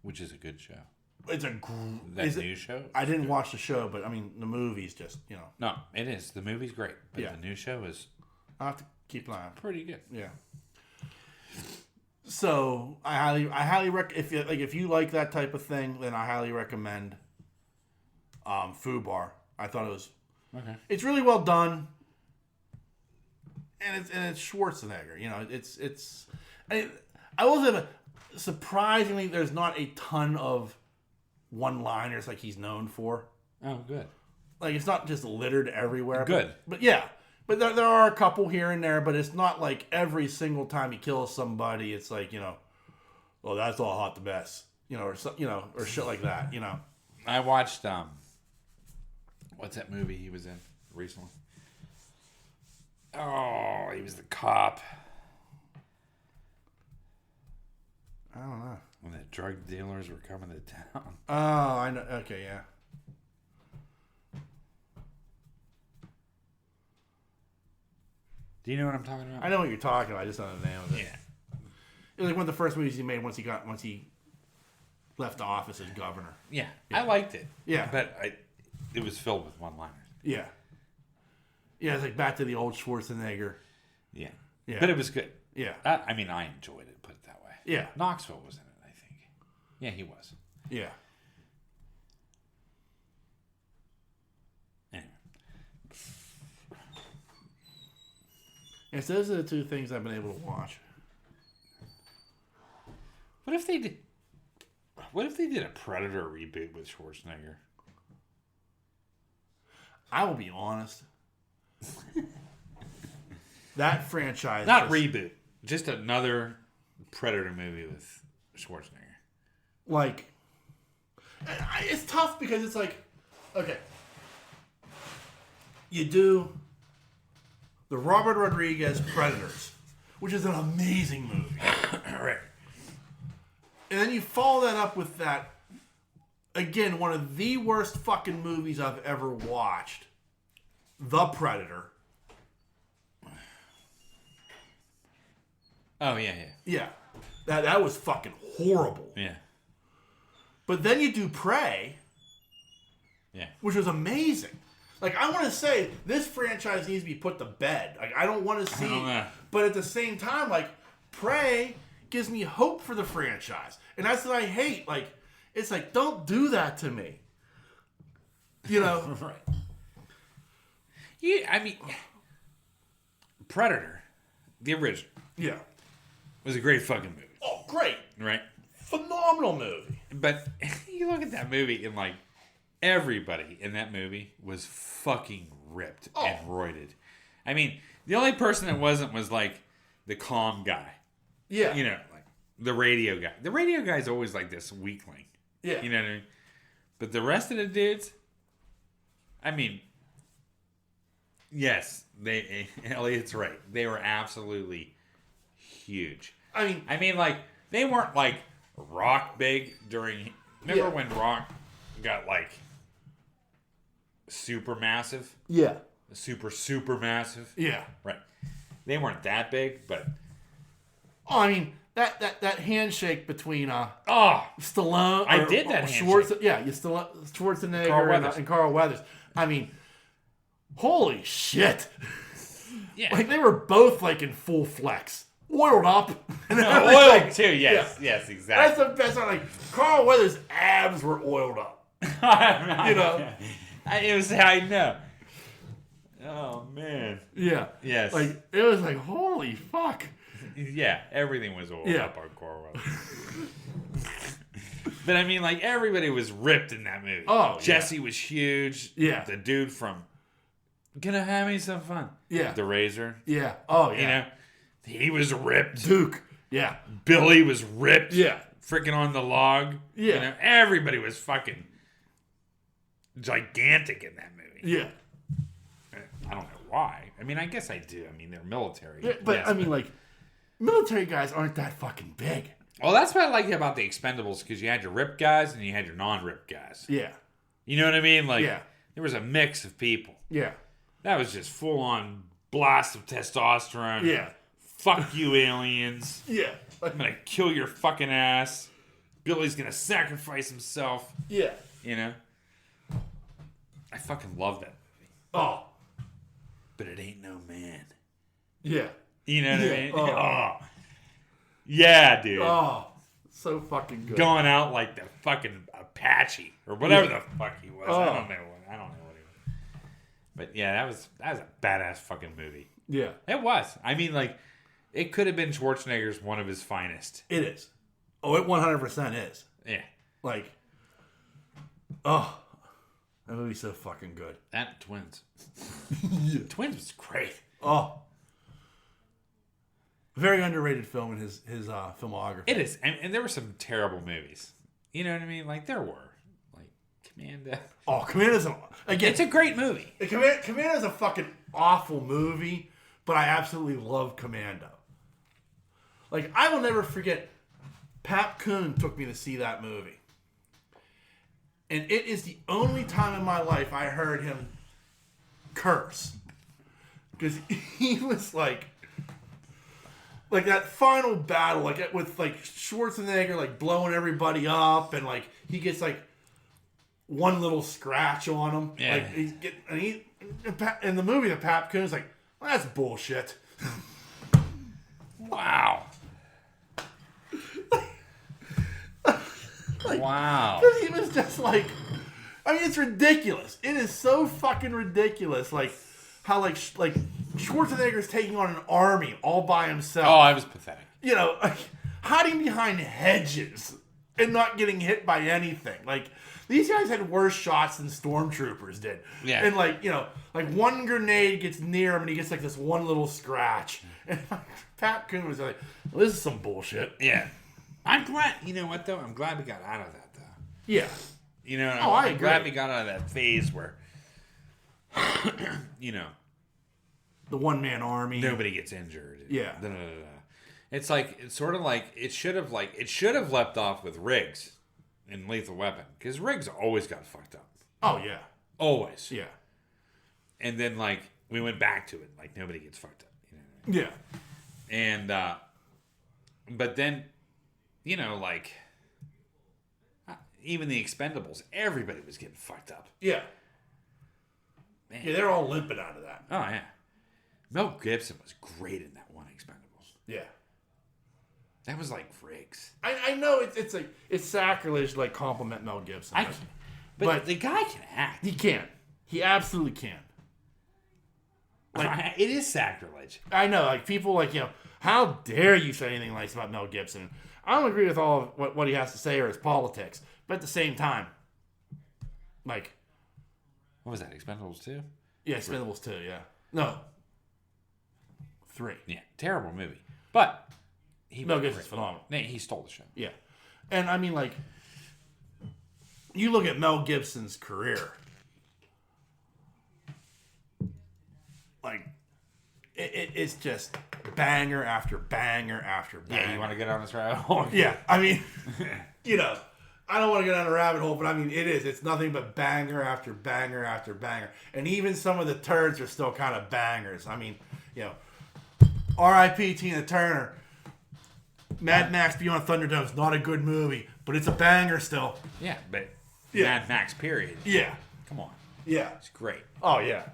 Which is a good show. It's a new show? I didn't watch the show, but I mean the movie's just No, it is. The movie's great, but Yeah. the new show is I have to keep an eye on. pretty good. Yeah. So I highly if you like that type of thing, then I highly recommend FUBAR. I thought it was Okay. it's really well done, and it's Schwarzenegger. I will say that surprisingly there's not a ton of one-liners like he's known for. Oh, good. Like it's not just littered everywhere. Good. But yeah. But there are a couple here and there, but it's not like every single time he kills somebody, it's like, oh, that's all hot the best. Or shit like that, I watched what's that movie he was in recently? Oh, he was the cop. I don't know. When the drug dealers were coming to town. Oh, I know. Okay, yeah. Do you know what I'm talking about? I know what you're talking about. I just don't know the name of it. Yeah. It was like one of the first movies he made once he left office as governor. Yeah. I liked it. Yeah. But it was filled with one-liners. Yeah. Yeah, it's like back to the old Schwarzenegger. Yeah. Yeah. But it was good. Yeah. I mean, I enjoyed it, put it that way. Yeah. Knoxville was in it, I think. Yeah, he was. Yeah. Anyway. And so those are the two things I've been able to watch. What if they did a Predator reboot with Schwarzenegger? I will be honest. That franchise... Not reboot. Just another Predator movie with Schwarzenegger. Like... It's tough because it's like... Okay. You do... The Robert Rodriguez Predators, which is an amazing movie. Right. And then you follow that up with that, again, one of the worst fucking movies I've ever watched. The Predator. Oh, yeah. Yeah. That was fucking horrible. Yeah. But then you do Prey, Yeah. which was amazing. Like, I want to say, this franchise needs to be put to bed. Like, I don't want to see... But at the same time, like, Prey gives me hope for the franchise. And that's what I hate. Like, it's like, don't do that to me. Right. Yeah, I mean... Predator, the original, Yeah. was a great fucking movie. Oh, great. Right? Phenomenal movie. But you look at that movie and, like, everybody in that movie was fucking ripped and roided. I mean, the only person that wasn't was, like, the calm guy. Yeah. Like, the radio guy. The radio guy's always, like, this weakling. Yeah. You know what I mean? But the rest of the dudes, I mean, yes, Elliot's right. They were absolutely huge. I mean, like, they weren't, like, Rock big during... Remember when Rock got, like, super massive? yeah. Super massive? Yeah. Right. They weren't that big, but... Oh, I mean, that handshake between Stallone... I did that handshake. Schwarzenegger and Carl Weathers. I mean, holy shit. Yeah. Like, they were both, like, in full flex. Oiled up. And Oiled, too. Yes. Yeah. Yes, exactly. That's the best part. Like, Carl Weathers' abs were oiled up. It was how I know. Oh, man. Yeah. Yes. Like, it was like, holy fuck. Yeah, everything was oiled Yeah. up on Carl Weathers. But I mean, like, everybody was ripped in that movie. Oh, Jesse was huge. Yeah. The dude from Gonna Have Me Some Fun. Yeah. The Razor. Yeah. Oh, yeah. He was ripped. Duke. Yeah. Billy was ripped. Yeah. Freaking on the log. Yeah. Everybody was fucking gigantic in that movie. Yeah. I don't know why. I mean, I guess I do. I mean, they're military. Yeah, but, Yes, I mean, like, military guys aren't that fucking big. Well, that's what I like about the Expendables, because you had your ripped guys and you had your non-ripped guys. Yeah. You know what I mean? Like, Yeah. there was a mix of people. Yeah. That was just full on blast of testosterone. Yeah. Fuck you, aliens. Yeah. I'm gonna kill your fucking ass. Billy's gonna sacrifice himself. Yeah. You know? I fucking love that movie. Oh. But it ain't no man. Yeah. You know what I mean? Oh. Yeah, dude. Oh. So fucking good. Going out like the fucking Apache or whatever the fuck he was. Oh. I don't know what he was. But yeah, that was a badass fucking movie. Yeah. It was. I mean, like, it could have been Schwarzenegger's one of his finest. It is. Oh, it 100% is. Yeah. Like, oh, that movie's so fucking good. That Twins. Twins was great. Oh. Very underrated film in his filmography. It is. And there were some terrible movies. You know what I mean? Like, there were. Like, Commando. Oh, Commando's again. It's a great movie. Commando's a fucking awful movie, but I absolutely love Commando. Like, I will never forget, Pap Kuhn took me to see that movie. And it is the only time in my life I heard him curse. Because he was like that final battle, like with like Schwarzenegger like blowing everybody up, and like he gets like one little scratch on him. Yeah. Like in the movie, the Pap Kuhn's like, well, that's bullshit. Wow. Wow. He was just like, I mean, it's ridiculous. It is so fucking ridiculous. Like how like Schwarzenegger's taking on an army all by himself. Oh, I was pathetic. You know, like, hiding behind hedges and not getting hit by anything. Like, these guys had worse shots than stormtroopers did. Yeah. And like, you know, like one grenade gets near him and he gets like this one little scratch. And Pat Kuhn was like, well, this is some bullshit. Yeah. I'm glad, you know what though? I'm glad we got out of that though. Yeah. You know, I I'm agree. glad we got out of that phase where, you know, The one-man army. nobody gets injured. Yeah. Da, da, da, da. It's sort of like it should have left off with Riggs in Lethal Weapon, because Riggs always got fucked up. Oh, yeah. Always. Yeah. And then like we went back to it, like nobody gets fucked up. You know what I mean? Yeah. And but then, you know, like even the Expendables, everybody was getting fucked up. Yeah. Man. Yeah, they're all limping out of that. Oh yeah. Mel Gibson was great in that one Expendables. Yeah. That was like Riggs. I know it's sacrilege to like compliment Mel Gibson. But the guy can act. He can. He absolutely can. Like, it is sacrilege. I know, like people like, you know, how dare you say anything nice about Mel Gibson? I don't agree with all of what he has to say or his politics, but at the same time, like, What was that? Expendables 2? yeah, Expendables 2, yeah. No. 3. Yeah, terrible movie. But Mel Gibson's phenomenal. He stole the show. Yeah. And I mean, like, you look at Mel Gibson's career, like, it's just banger after banger after banger. Yeah, you want to get on this rabbit hole? Yeah, I mean, you know, I don't want to go down a rabbit hole, but I mean, it is. It's nothing but banger after banger after banger. And even some of the turds are still kind of bangers. I mean, you know, R.I.P. Tina Turner. Mad Max Beyond Thunderdome is not a good movie, but it's a banger still. Yeah, but Yeah. Mad Max, period. Yeah. Come on. Yeah. It's great. Oh, yeah.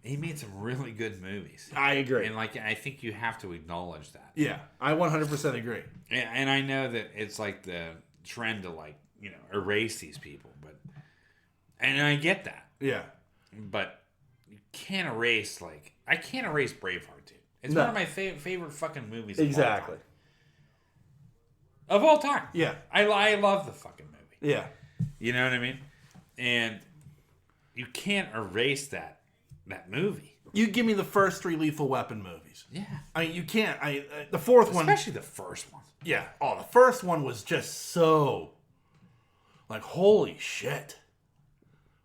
He made some really good movies. I agree. And like, I think you have to acknowledge that. Yeah, I 100% agree. And I know that it's like the trend to like, you know, erase these people, and I get that. Yeah. But you can't erase, like, I can't erase Braveheart, dude. It's No. one of my favorite fucking movies Exactly. of all time. Yeah. I love the fucking movie. Yeah. You know what I mean? And you can't erase that movie. You give me the first 3 Lethal Weapon movies. Yeah. I mean, you can't. The fourth one. Especially the first one. Yeah. Oh, the first one was just so, like, holy shit.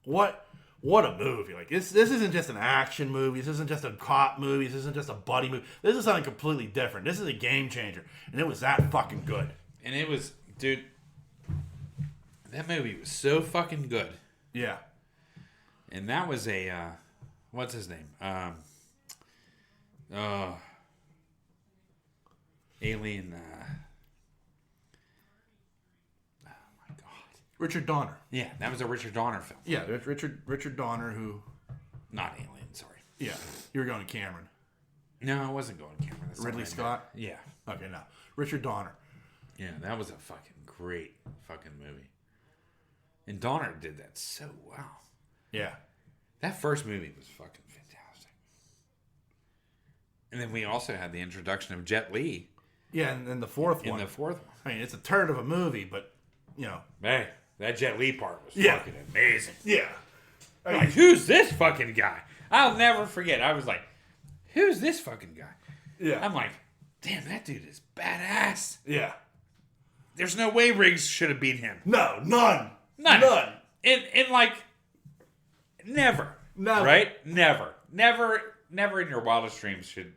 What a movie. Like, this isn't just an action movie. This isn't just a cop movie. This isn't just a buddy movie. This is something completely different. This is a game changer. And it was that fucking good. And it was, dude, That movie was so fucking good. Yeah. And that was a, what's his name? Alien, oh my God. Richard Donner. Yeah, that was a Richard Donner film. Yeah, Richard Donner, who... Not Alien, sorry. Yeah, you were going to Cameron. No, I wasn't going Cameron. That's Ridley Scott? Yeah. Okay, no. Richard Donner. Yeah, that was a fucking great fucking movie. And Donner did that so well. Yeah. That first movie was fucking fantastic. And then we also had the introduction of Jet Li. Yeah, and then the fourth one. In the fourth one. I mean, it's a turd of a movie, but, you know. Hey, that Jet Li part was Yeah. fucking amazing. Yeah. I mean, Like, who's this fucking guy? I'll never forget. I was like, who's this fucking guy? yeah. I'm like, damn, that dude is badass. Yeah. There's no way Riggs should have beat him. No, none. None. And like, never. No. Right? Never in your wildest dreams should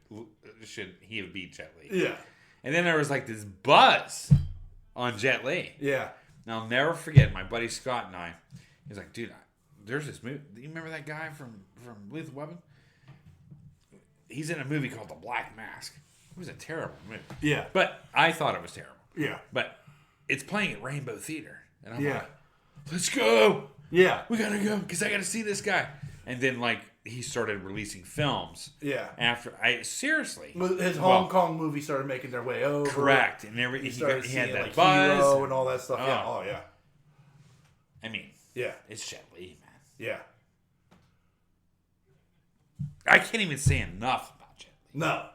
he have beat Jet Li. Yeah. And then there was like this buzz on Jet Li. Yeah. And I'll never forget my buddy Scott and I. He's like, dude, there's this movie. Do you remember that guy from Lethal Weapon? He's in a movie called The Black Mask. It was a terrible movie. Yeah. But I thought it was terrible. Yeah. But it's playing at Rainbow Theater. And I'm Yeah. like, let's go. Yeah. We gotta go because I gotta see this guy. And then like he started releasing films. Yeah. After seriously, His Hong Kong movie started making their way over. correct, and he Started had seeing, that like, buzz Hero and all that stuff. Yeah. Oh. Oh, yeah. I mean, Yeah. it's Jet Li, man. Yeah. I can't even say enough about Jet Li. No.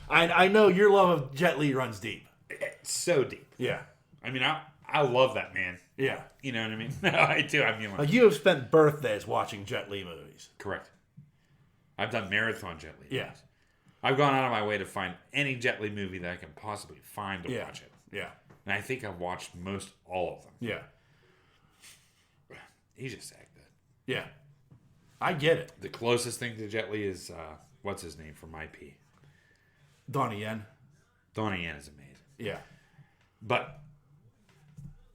I know your love of Jet Li runs deep. It's so deep. Yeah. I mean, I love that man. Yeah. You know what I mean? No, I do. I mean, Like, you have spent birthdays watching Jet Li movies. correct. I've done marathon Jet Li. Yeah. movies. I've gone out of my way to find any Jet Li movie that I can possibly find to Yeah. watch it. Yeah. And I think I've watched most all of them. Yeah. He's just that good. Yeah. I get it. The closest thing to Jet Li is, what's his name from IP? Donnie Yen. Donnie Yen is amazing. Yeah. But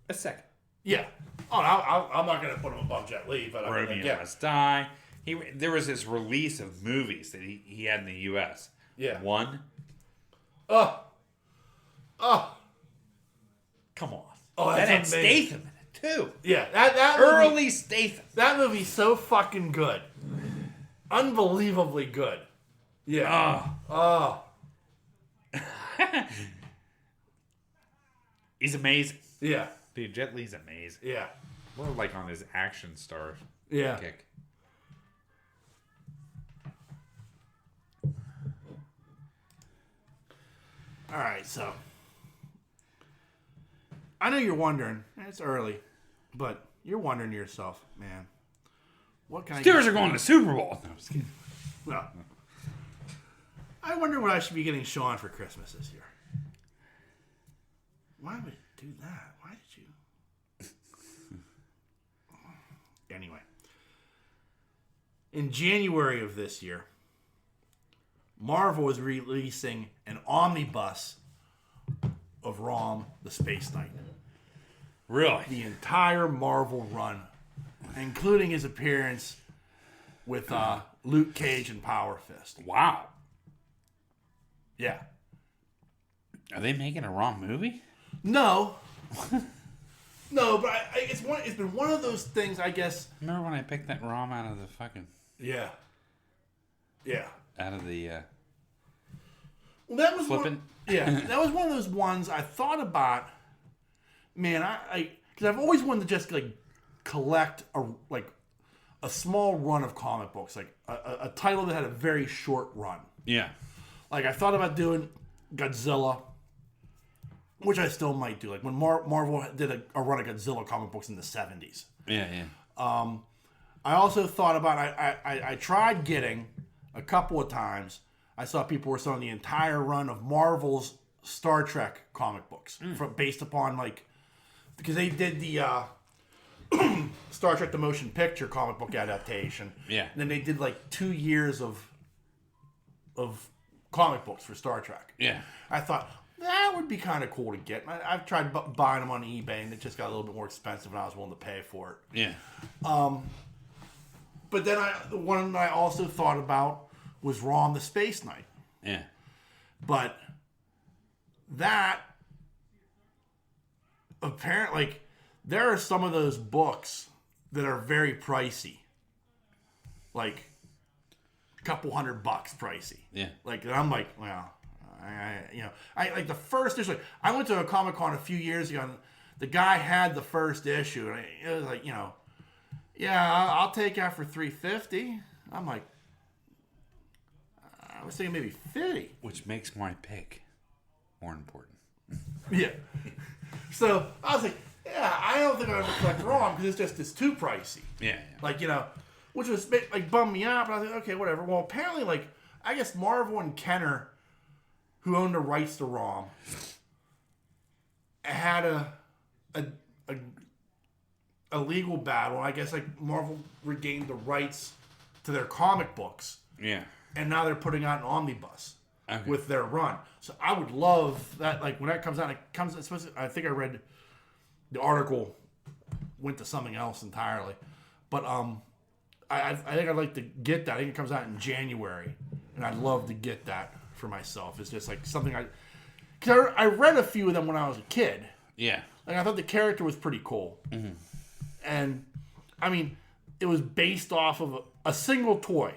a second. Yeah. Oh, I'm not going to put him above Jet Li, but I mean, Romeo yeah. Must Die. There was this release of movies that he had in the U.S. Yeah. One. Oh. Come on. Oh, that had that's amazing. Statham in it, too. Yeah. That Early movie, Statham. that movie's so fucking good. Unbelievably good. Yeah. Oh. He's amazing. Yeah. Dude, Jet Li's amazing. Yeah. We're like on his action star Yeah. kick. All right, so I know you're wondering, and it's early, but you're wondering to yourself, man, what can I Steelers get? are going to the Super Bowl. No, I'm just kidding. No. I wonder what I should be getting Sean for Christmas this year. Why would you do that? Why did you? Anyway. In January of this year, Marvel is releasing an omnibus of Rom, the Space Knight. Really? The entire Marvel run, including his appearance with Luke Cage and Power Fist. Wow. Yeah. Are they making a Rom movie? No. No, but it's been one of those things, I guess. Remember when I picked that Rom out of the fucking... Yeah. Yeah. Out of the... Well, that was Flippin'? that was one of those ones I thought about. Man, because I've always wanted to just like collect a small run of comic books, like a title that had a very short run. Yeah. Like I thought about doing Godzilla, which I still might do. Like when Marvel did a run of Godzilla comic books in the 70s. Yeah, yeah. I also thought about I tried getting a couple of times. I saw people were selling the entire run of Marvel's Star Trek comic books based upon because they did the Star Trek the Motion Picture comic book adaptation. Yeah. And then they did 2 years of comic books for Star Trek. Yeah. I thought, That would be kind of cool to get. I've tried buying them on eBay, and it just got a little bit more expensive, and I was willing to pay for it. Yeah. But then the one that I also thought about was Rom the Space Knight. Yeah. But that, apparently, like, there are some of those books that are very pricey. Like, a couple $100 pricey. Yeah. Like, and I'm like, well, I like the first issue. Like, I went to a Comic-Con a few years ago, and the guy had the first issue, and it was like, yeah, I'll take that for $350. I'm like, I was thinking maybe $50. Which makes my pick more important. Yeah. So I was like, yeah, I don't think I'll ever collect Rom because it's too pricey. Yeah. Like, which was like bummed me out. But I was like, okay, whatever. Well, apparently, like, I guess Marvel and Kenner, who owned the rights to Rom, had a legal battle. I guess like Marvel regained the rights to their comic books. Yeah. And now they're putting out an omnibus with their run. So I would love that. Like when that comes out, I think I read the article went to something else entirely, but I think I'd like to get that. I think it comes out in January, and I'd love to get that for myself. It's just like something because I read a few of them when I was a kid. Yeah. Like I thought the character was pretty cool, and I mean it was based off of a single toy.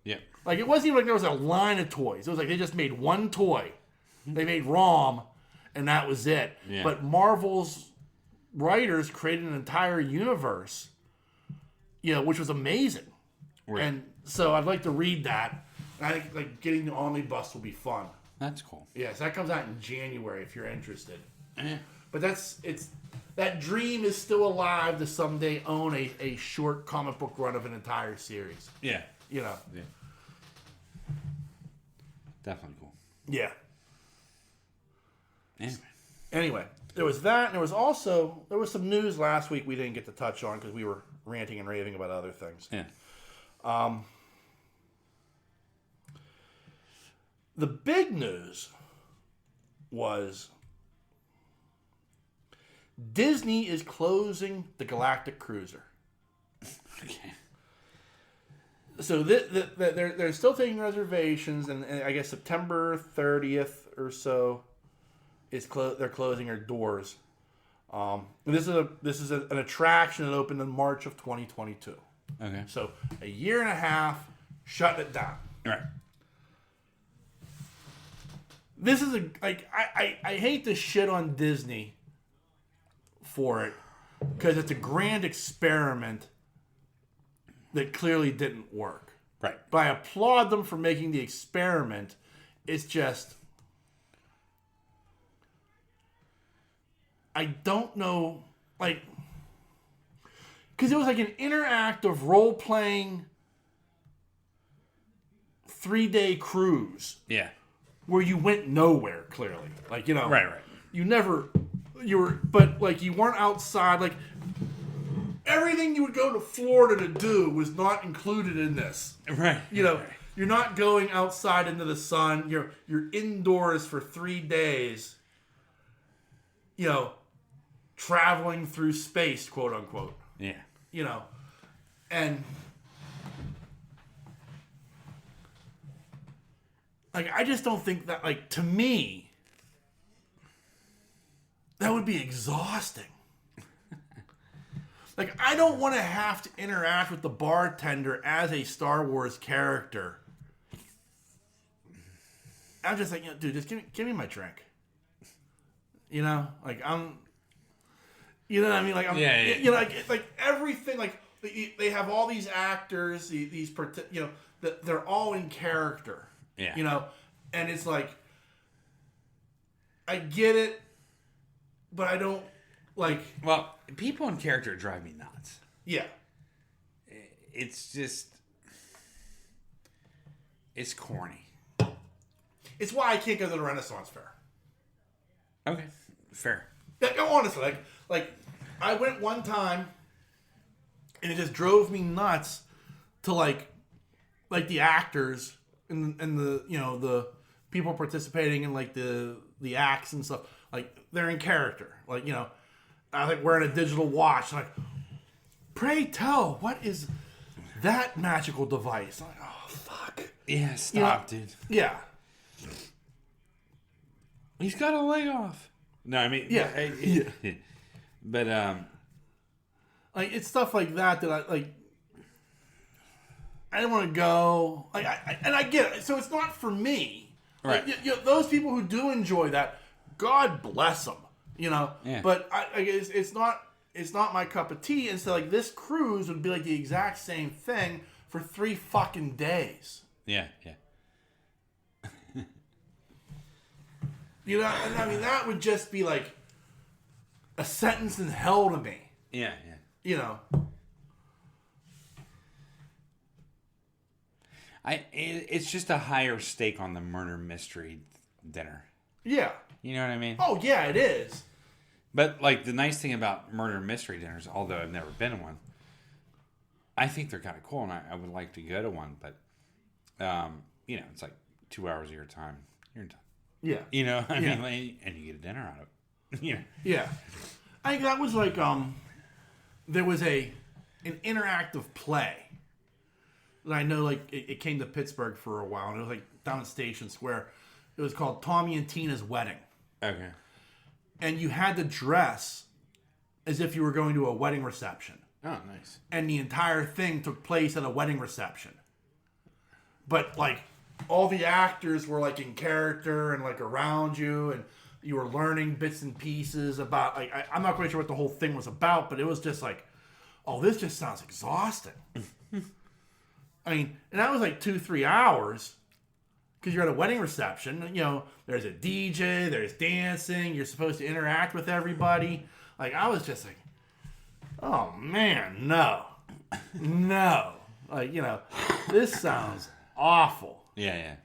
Yeah. Like, it wasn't even like there was a line of toys. It was like they just made one toy. They made Rom, and that was it. Yeah. But Marvel's writers created an entire universe, which was amazing. Right. And so I'd like to read that. And I think, like, getting the omnibus will be fun. That's cool. Yeah, so that comes out in January if you're interested. Yeah. But that dream is still alive to someday own a short comic book run of an entire series. Yeah. Yeah. Definitely cool. Yeah. Anyway, there was that, and there was some news last week we didn't get to touch on because we were ranting and raving about other things. Yeah. The big news was Disney is closing the Galactic Cruiser. Okay. So they're still taking reservations, and I guess September 30th or so they're closing their doors. This is an attraction that opened in March of 2022. Okay. So a year and a half shutting it down. All right. This is I hate to shit on Disney for it because it's a grand experiment that clearly didn't work. Right. But I applaud them for making the experiment. It's just, I don't know, like, because it was like an interactive role-playing 3-day cruise. Yeah. Where you went nowhere, clearly. Like, Right. But, like, you weren't outside, like, everything you would go to Florida to do was not included in this. Right. You're not going outside into the sun. You're indoors for 3 days. Traveling through space, quote unquote. Yeah. And like I just don't think that, like, to me, that would be exhausting. Like, I don't want to have to interact with the bartender as a Star Wars character. I'm just like, dude, just give me my drink. Like I'm, what I mean? Like I'm, like everything. Like they have all these actors, these that they're all in character. Yeah. And it's like, I get it, but I don't like. Well, people in character drive me nuts. Yeah. It's just, it's corny. It's why I can't go to the Renaissance Fair. Okay, fair. Yeah, honestly, like I went one time, and it just drove me nuts to like the actors and the the people participating in like the the acts and stuff, like they're in character. Like, you know, I think wearing a digital watch. Like, pray tell, what is that magical device? I'm like, oh fuck. Yeah, stop, dude. Yeah. He's got a leg off. No, I mean, Yeah. But like it's stuff like that I like. I don't want to go. Like, I get it. So it's not for me. Right. Like, you know, those people who do enjoy that, God bless them. You know. Yeah. But it's not. It's not my cup of tea. And so like this cruise would be like the exact same thing for 3 fucking days. yeah. You know. And I mean that would just be like a sentence in hell to me. Yeah. You know. It's just a higher stake on the murder mystery dinner. Yeah. You know what I mean? Oh yeah, it is. But like the nice thing about murder mystery dinners, although I've never been to one, I think they're kind of cool, and I would like to go to one. But you know, it's like 2 hours of your time. You're done. Yeah. You know, I mean, like, and you get a dinner out of it. You know. Yeah. I think that was like there was an interactive play. I know, like, it came to Pittsburgh for a while, and it was, like, down at Station Square. It was called Tommy and Tina's Wedding. Okay. And you had to dress as if you were going to a wedding reception. Oh, nice. And the entire thing took place at a wedding reception. But, like, all the actors were, like, in character and, like, around you, and you were learning bits and pieces about, like, I'm not quite sure what the whole thing was about, but it was just like, oh, this just sounds exhausting. I mean, and that was like 2-3 hours because you're at a wedding reception. You know, there's a DJ, there's dancing, you're supposed to interact with everybody. Like, I was just like, oh man, no. Like, you know, this sounds awful. Yeah.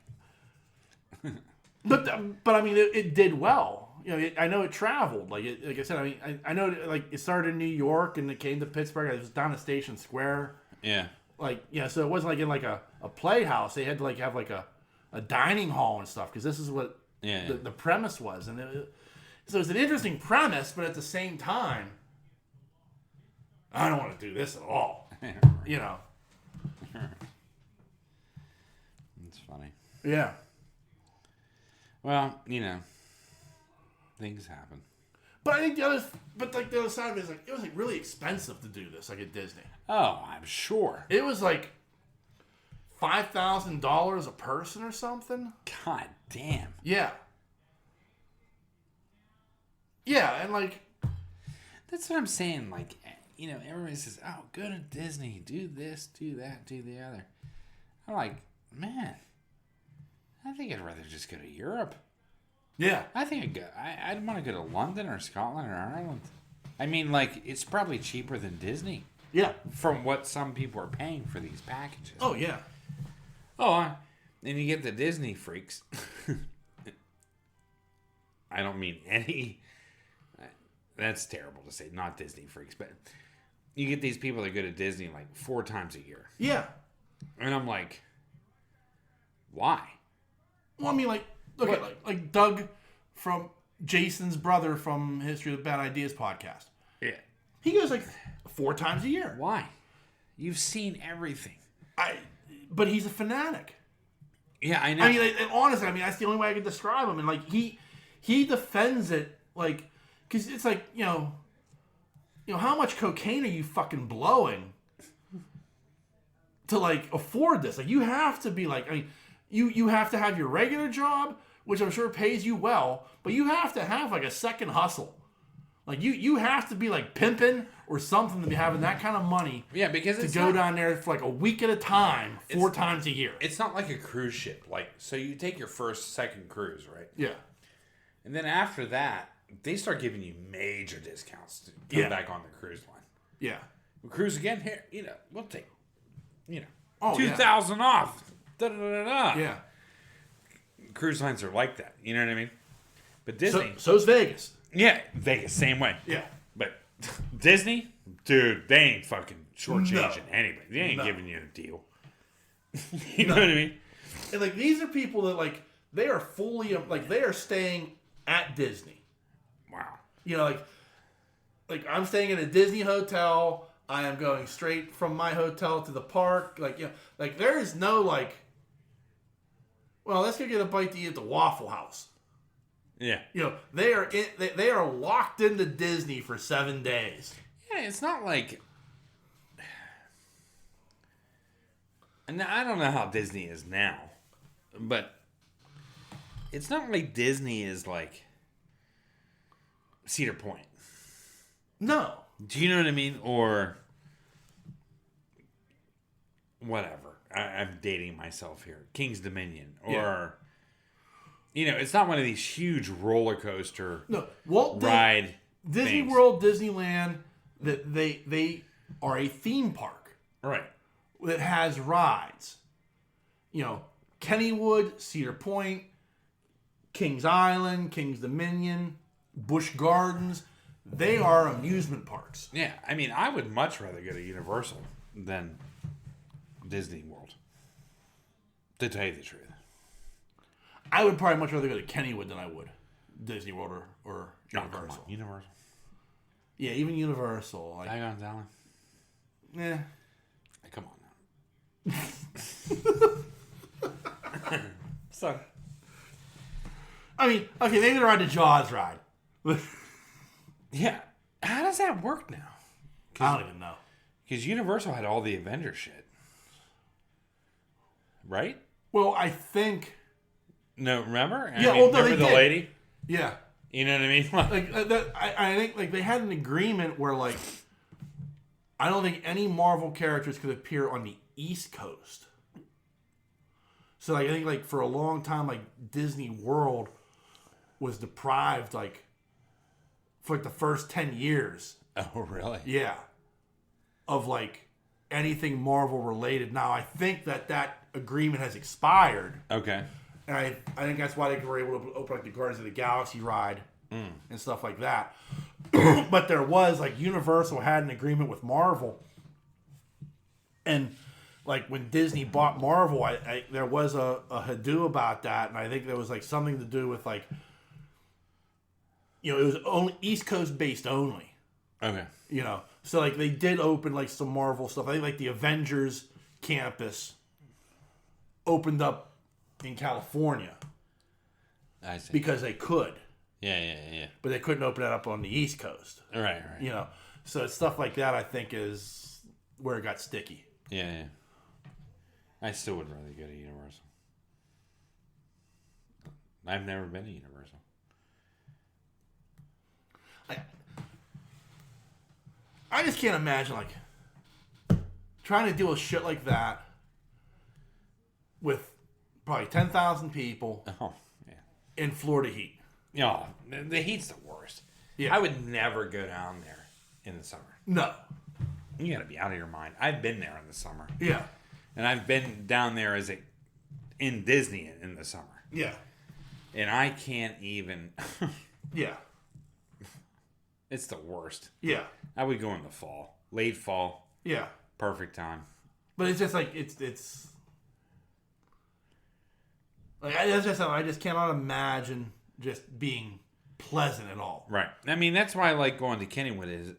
But I mean, it did well. You know, I know it traveled. Like I said, I mean, I know like it started in New York and it came to Pittsburgh. It was down at Station Square. Yeah. Like, yeah, so it wasn't like in like a playhouse. They had to like have like a dining hall and stuff because this is what the premise was. And so it's an interesting premise, but at the same time, I don't want to do this at all. You know. It's funny. Yeah. Well, you know, things happen. But I think the other side of it is like it was like really expensive to do this, like at Disney. Oh, I'm sure. It was like $5,000 a person or something. God damn. Yeah. Yeah, and like that's what I'm saying. Like, you know, everybody says, "Oh, go to Disney, do this, do that, do the other." I'm like, man, I think I'd rather just go to Europe. Yeah. I think I'd want to go to London or Scotland or Ireland. I mean, like, it's probably cheaper than Disney. Yeah. From what some people are paying for these packages. Oh, yeah. Oh, and you get the Disney freaks. I don't mean any. That's terrible to say, not Disney freaks, but you get these people that go to Disney like 4 times a year. Yeah. And I'm like, why? Well, I mean, like, look at like Doug from Jason's brother from History of Bad Ideas podcast. Yeah. He goes like 4 times a year. Why? You've seen everything. But he's a fanatic. Yeah, I know. I mean, honestly, I mean, that's the only way I can describe him. And like he defends it, like, because it's like you know, how much cocaine are you fucking blowing to like afford this? Like, you have to be like, I mean, you have to have your regular job, which I'm sure pays you well, but you have to have like a second hustle. Like you have to be like pimping or something to be having that kind of money. Yeah, because to go down there for like a week at a time, 4 times a year. It's not like a cruise ship. Like, so you take your second cruise, right? Yeah. And then after that, they start giving you major discounts to come back on the cruise line. Yeah. We'll cruise again here. You know, we'll take, Oh, 2,000 off. Da-da-da-da-da. Yeah. Cruise lines are like that. You know what I mean? But Disney. So's Vegas. Yeah, Vegas, same way. Yeah. But Disney, dude, they ain't fucking shortchanging anybody. They ain't giving you a deal. You know what I mean? And like these are people that like they are fully like they are staying at Disney. Wow. You know, like I'm staying in a Disney hotel. I am going straight from my hotel to the park. Like, you know, like there is no like, well, let's go get a bite to eat at the Waffle House. Yeah. You know, they are locked into Disney for 7 days. Yeah, it's not like... And I don't know how Disney is now, but it's not like Disney is like Cedar Point. No. Do you know what I mean? Or whatever. I'm dating myself here. King's Dominion. Or, you know, it's not one of these huge roller coaster ride Disney things. World, Disneyland, that they are a theme park. Right. That has rides. You know, Kennywood, Cedar Point, Kings Island, King's Dominion, Busch Gardens. They are amusement parks. Yeah, I mean, I would much rather go to Universal than Disney World. To tell you the truth. I would probably much rather go to Kennywood than I would Disney World or Universal. Come on, Universal. Yeah, even Universal. Like, Diagon's Alley. yeah. Come on now. So, I mean, okay, maybe they're on the Jaws ride. yeah. How does that work now? I don't even know. Because Universal had all the Avengers shit. Right? Well, I think... No, remember? Yeah, well, no, remember they the did. lady? Yeah. You know what I mean? I think like they had an agreement where like I don't think any Marvel characters could appear on the East Coast. So like I think like for a long time like Disney World was deprived like for like the first 10 years. Oh, really? Yeah. Of like anything Marvel related. Now I think that agreement has expired. Okay. And I think that's why they were able to open like the Guardians of the Galaxy ride and stuff like that. But there was like Universal had an agreement with Marvel, and like when Disney bought Marvel, I there was a hado about that, and I think there was like something to do with like, you know, it was only East Coast based only. Okay. You know, so like they did open like some Marvel stuff. I think like the Avengers campus opened up in California I see. because they could, Yeah. but they couldn't open it up on the East Coast. Right. You know, so it's stuff like that I think is where it got sticky. Yeah. I still would rather go to Universal. I've never been to Universal. I just can't imagine like trying to deal with shit like that with probably 10,000 people Oh, yeah. in Florida heat. No, the heat's the worst. Yeah. I would never go down there in the summer. No. You got to be out of your mind. I've been there in the summer. Yeah. And I've been down there in Disney in the summer. Yeah. And I can't even... Yeah. It's the worst. Yeah. I would go in the fall. Late fall. Yeah. Perfect time. But it's just like it's like I just cannot imagine just being pleasant at all. Right. I mean, that's why I like going to Kennywood.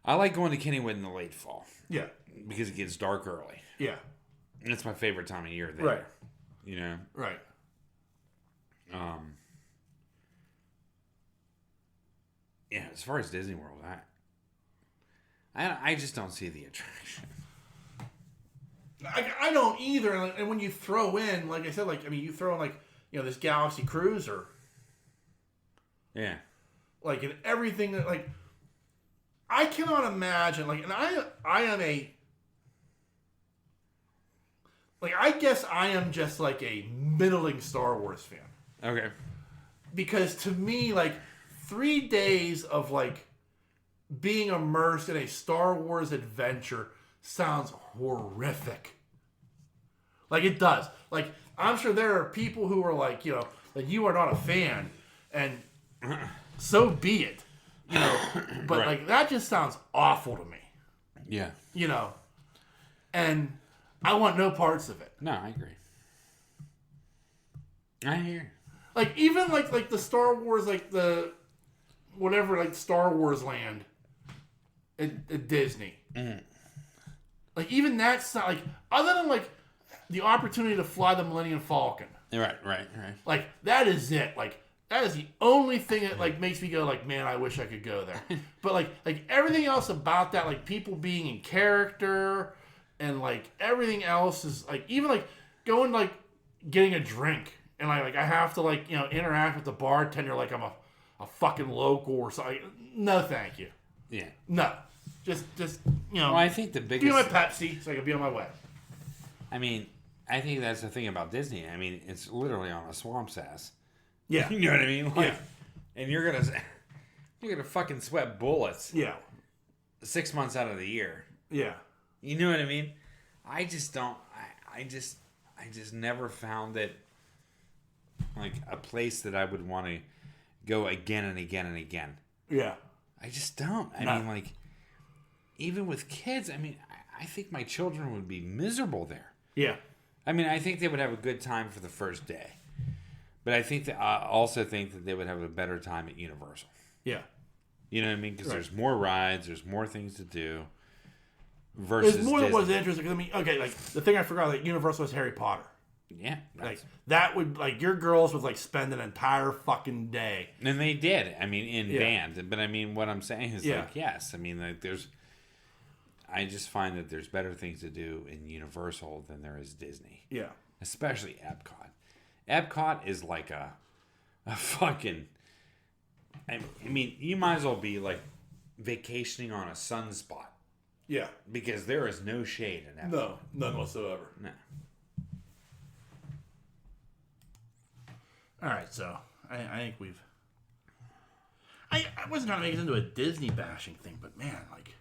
I like going to Kennywood in the late fall. Yeah. Because it gets dark early. Yeah. And it's my favorite time of year there. Right. You know? Right. Yeah, as far as Disney World, I just don't see the attraction. I don't either. And when you throw in, like I said, like, I mean, you throw in, like, you know, this Galaxy Cruiser. Yeah. Like, and everything that, like, I cannot imagine, like, and I am a, like, I guess I am just, like, a middling Star Wars fan. Okay. Because to me, like, 3 days of, like, being immersed in a Star Wars adventure sounds horrific. Like, it does. Like, I'm sure there are people who are like, you know, like, you are not a fan, and so be it. You know, but, Right. like, that just sounds awful to me. Yeah. You know, and I want no parts of it. No, I agree. I hear you. like even like the Star Wars, like the whatever, like Star Wars Land at Disney. Like even that's not like, other than like the opportunity to fly the Millennium Falcon. Right. Like that is it. Like that is the only thing that like makes me go like, man, I wish I could go there. But like everything else about that, like people being in character and like everything else is like, even like going like getting a drink and like I have to like, you know, interact with the bartender like I'm a fucking local or something. No, thank you. Yeah. No. Just you know. Well, I think the Give biggest... me my Pepsi so I can be on my way. I mean, I think that's the thing about Disney. I mean, it's literally on a swamp's ass. Yeah. You know what I mean? Like, Yeah. And you're gonna fucking sweat bullets. Yeah. 6 months out of the year. Yeah. You know what I mean? I just don't. I just never found it like a place that I would want to go again and again and again. Yeah. I just don't. I mean, like, even with kids, I mean, I think my children would be miserable there. Yeah. I mean, I think they would have a good time for the first day. But I also think that they would have a better time at Universal. Yeah. You know what I mean? Because Right. there's more rides, there's more things to do. Versus There's more than Disney. was interesting. I mean, okay, like the thing I forgot, like Universal was Harry Potter. Yeah. Like that would, like, your girls would like spend an entire fucking day. And they did. I mean, in Yeah. band. But I mean, what I'm saying is, like, yes. I mean, like, I just find that there's better things to do in Universal than there is Disney. Yeah. Especially Epcot. Epcot is like a fucking... I mean, you might as well be, like, vacationing on a sunspot. Yeah. Because there is no shade in Epcot. No, none whatsoever. No. All right, so I think we've. I wasn't trying to make it into a Disney bashing thing, but man, like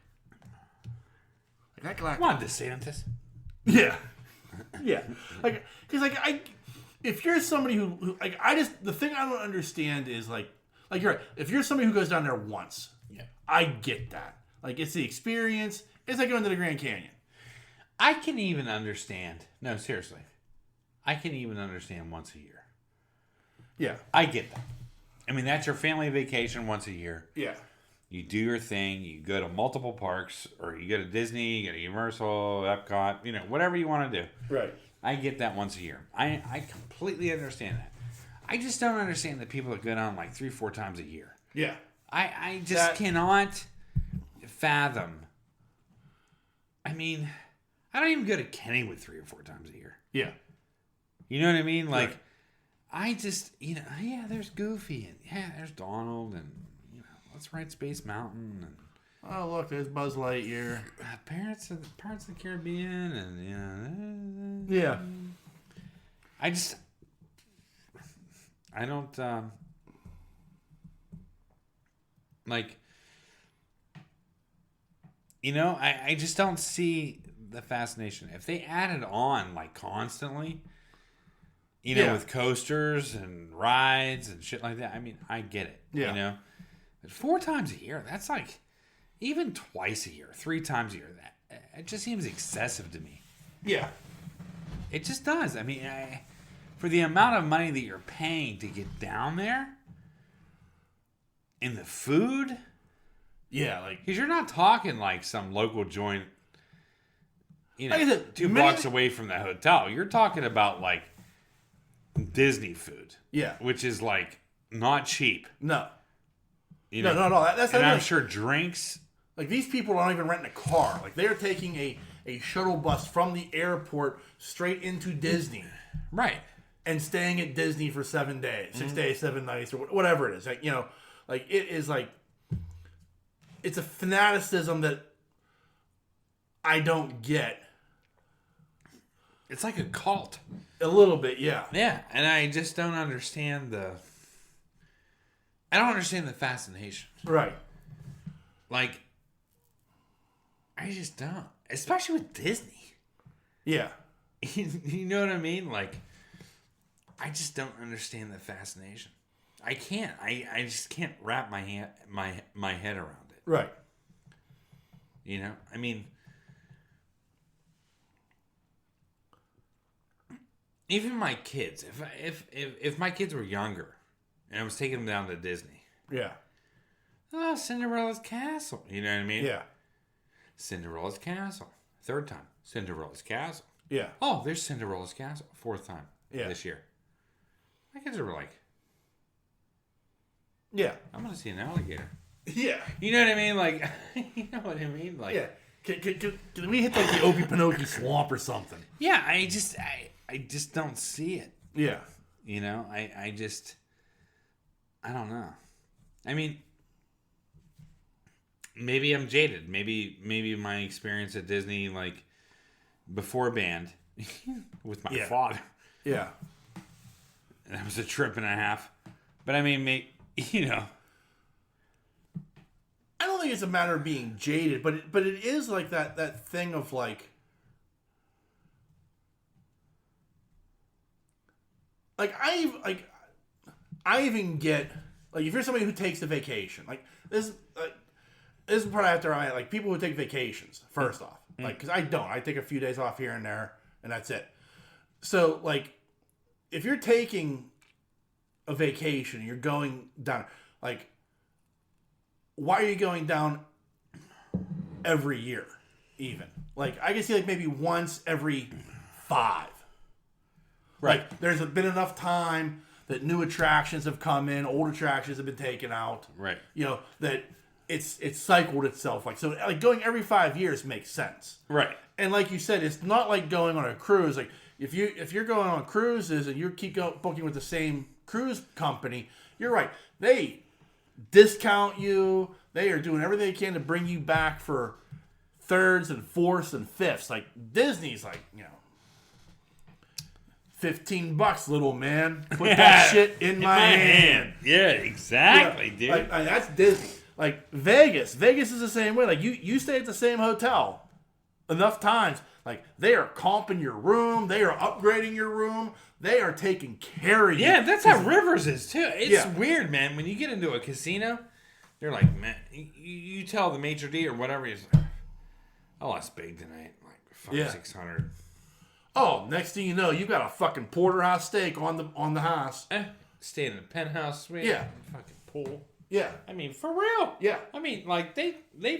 that Galactic. Come on, DeSantis. Yeah, yeah. Like, because if you're somebody who like, the thing I don't understand is like you're right. If you're somebody who goes down there once, Yeah. I get that. Like, it's the experience. It's like going to the Grand Canyon. I can even understand. No, seriously. I can even understand once a year. Yeah, I get that. I mean, that's your family vacation once a year. yeah, You do your thing. You go to multiple parks, or you go to Disney, you go to Universal, Epcot, you know, whatever you want to do. right. I get that once a year. I completely understand that. I just don't understand the people that go down like 3-4 times a year. Yeah, I just cannot fathom. I mean, I don't even go to Kennywood 3 or 4 times a year. yeah, You know what I mean? Like, right. I just, you know, yeah, there's Goofy, and yeah, there's Donald, and, you know, let's ride Space Mountain, and Oh, look, there's Buzz Lightyear. Pirates of the Caribbean, and, you know. Yeah, I don't, like, you know, I just don't see the fascination. If they added on, like, constantly, you know, with coasters and rides and shit like that, I mean, I get it, Yeah. you know. But 4 times a year, that's like, even twice a year, 3 times a year, that it just seems excessive to me. yeah, It just does. I mean, for the amount of money that you're paying to get down there, and the food, yeah. Like, because you're not talking like some local joint, you know, Like I said, 2 blocks away from the hotel. You're talking about like Disney food, yeah, which is like not cheap. no, You no, know? no. That's And not I'm sure drinks. Like, these people aren't even renting a car. Like, they're taking a shuttle bus from the airport straight into Disney Right. and staying at Disney for 7 days, 6 days, 7 nights, or whatever it is. Like, you know, like, it is like, it's a fanaticism that I don't get. It's like a cult. A little bit, yeah. Yeah, and I just don't understand I don't understand the fascination. Right. Like, I just don't. Especially with Disney. Yeah. You know what I mean? Like, I just don't understand the fascination. I can't. I just can't wrap my head around it. Right. You know? I mean, even my kids, if my kids were younger, And I was taking them down to Disney. Yeah. Oh, Cinderella's Castle. You know what I mean? Yeah. Cinderella's Castle. Third time. Cinderella's Castle. Yeah. Oh, there's Cinderella's Castle. Fourth time this year. My kids are like, yeah. I'm going to see an alligator. Yeah. You know what I mean? Like, you know what I mean? Like, Yeah. Can we hit like the Opie swamp or something? yeah, I just don't see it. Yeah. You know, I don't know. I mean, maybe I'm jaded. Maybe my experience at Disney, like before band, with my father. Yeah. That was a trip and a half. But I mean, you know. I don't think it's a matter of being jaded, but it is like that thing of like I even get like if you're somebody who takes a vacation, like this is the part after I like people who take vacations. First off, like because I don't, I take a few days off here and there, and that's it. So like if you're taking a vacation, you're going down like. Why are you going down every year, even? Like, I can see, like, maybe once every 5. Right. Like, there's been enough time that new attractions have come in, old attractions have been taken out. Right. You know, that it's cycled itself. Like, so, like, going every 5 years makes sense. Right. And like you said, it's not like going on a cruise. Like, if you're going on cruises and you keep booking with the same cruise company, you're right. They discount you. They are doing everything they can to bring you back for thirds and fourths and fifths. Like Disney's like, you know, $15, little man. Put that shit in my hand. Yeah, exactly, dude. Like, that's Disney. Like Vegas is the same way. Like you stay at the same hotel enough times. Like they are comping your room. They are upgrading your room. They are taking care of you. Yeah, that's how Rivers is too. It's weird, man. When you get into a casino, they're like, man, you tell the maitre d' or whatever, he's like, oh, that's big tonight. Like, 600. Oh, next thing you know, you got a fucking porterhouse steak on the house. Staying in a penthouse suite. Yeah. Fucking pool. Yeah. I mean, for real. Yeah. I mean, like, they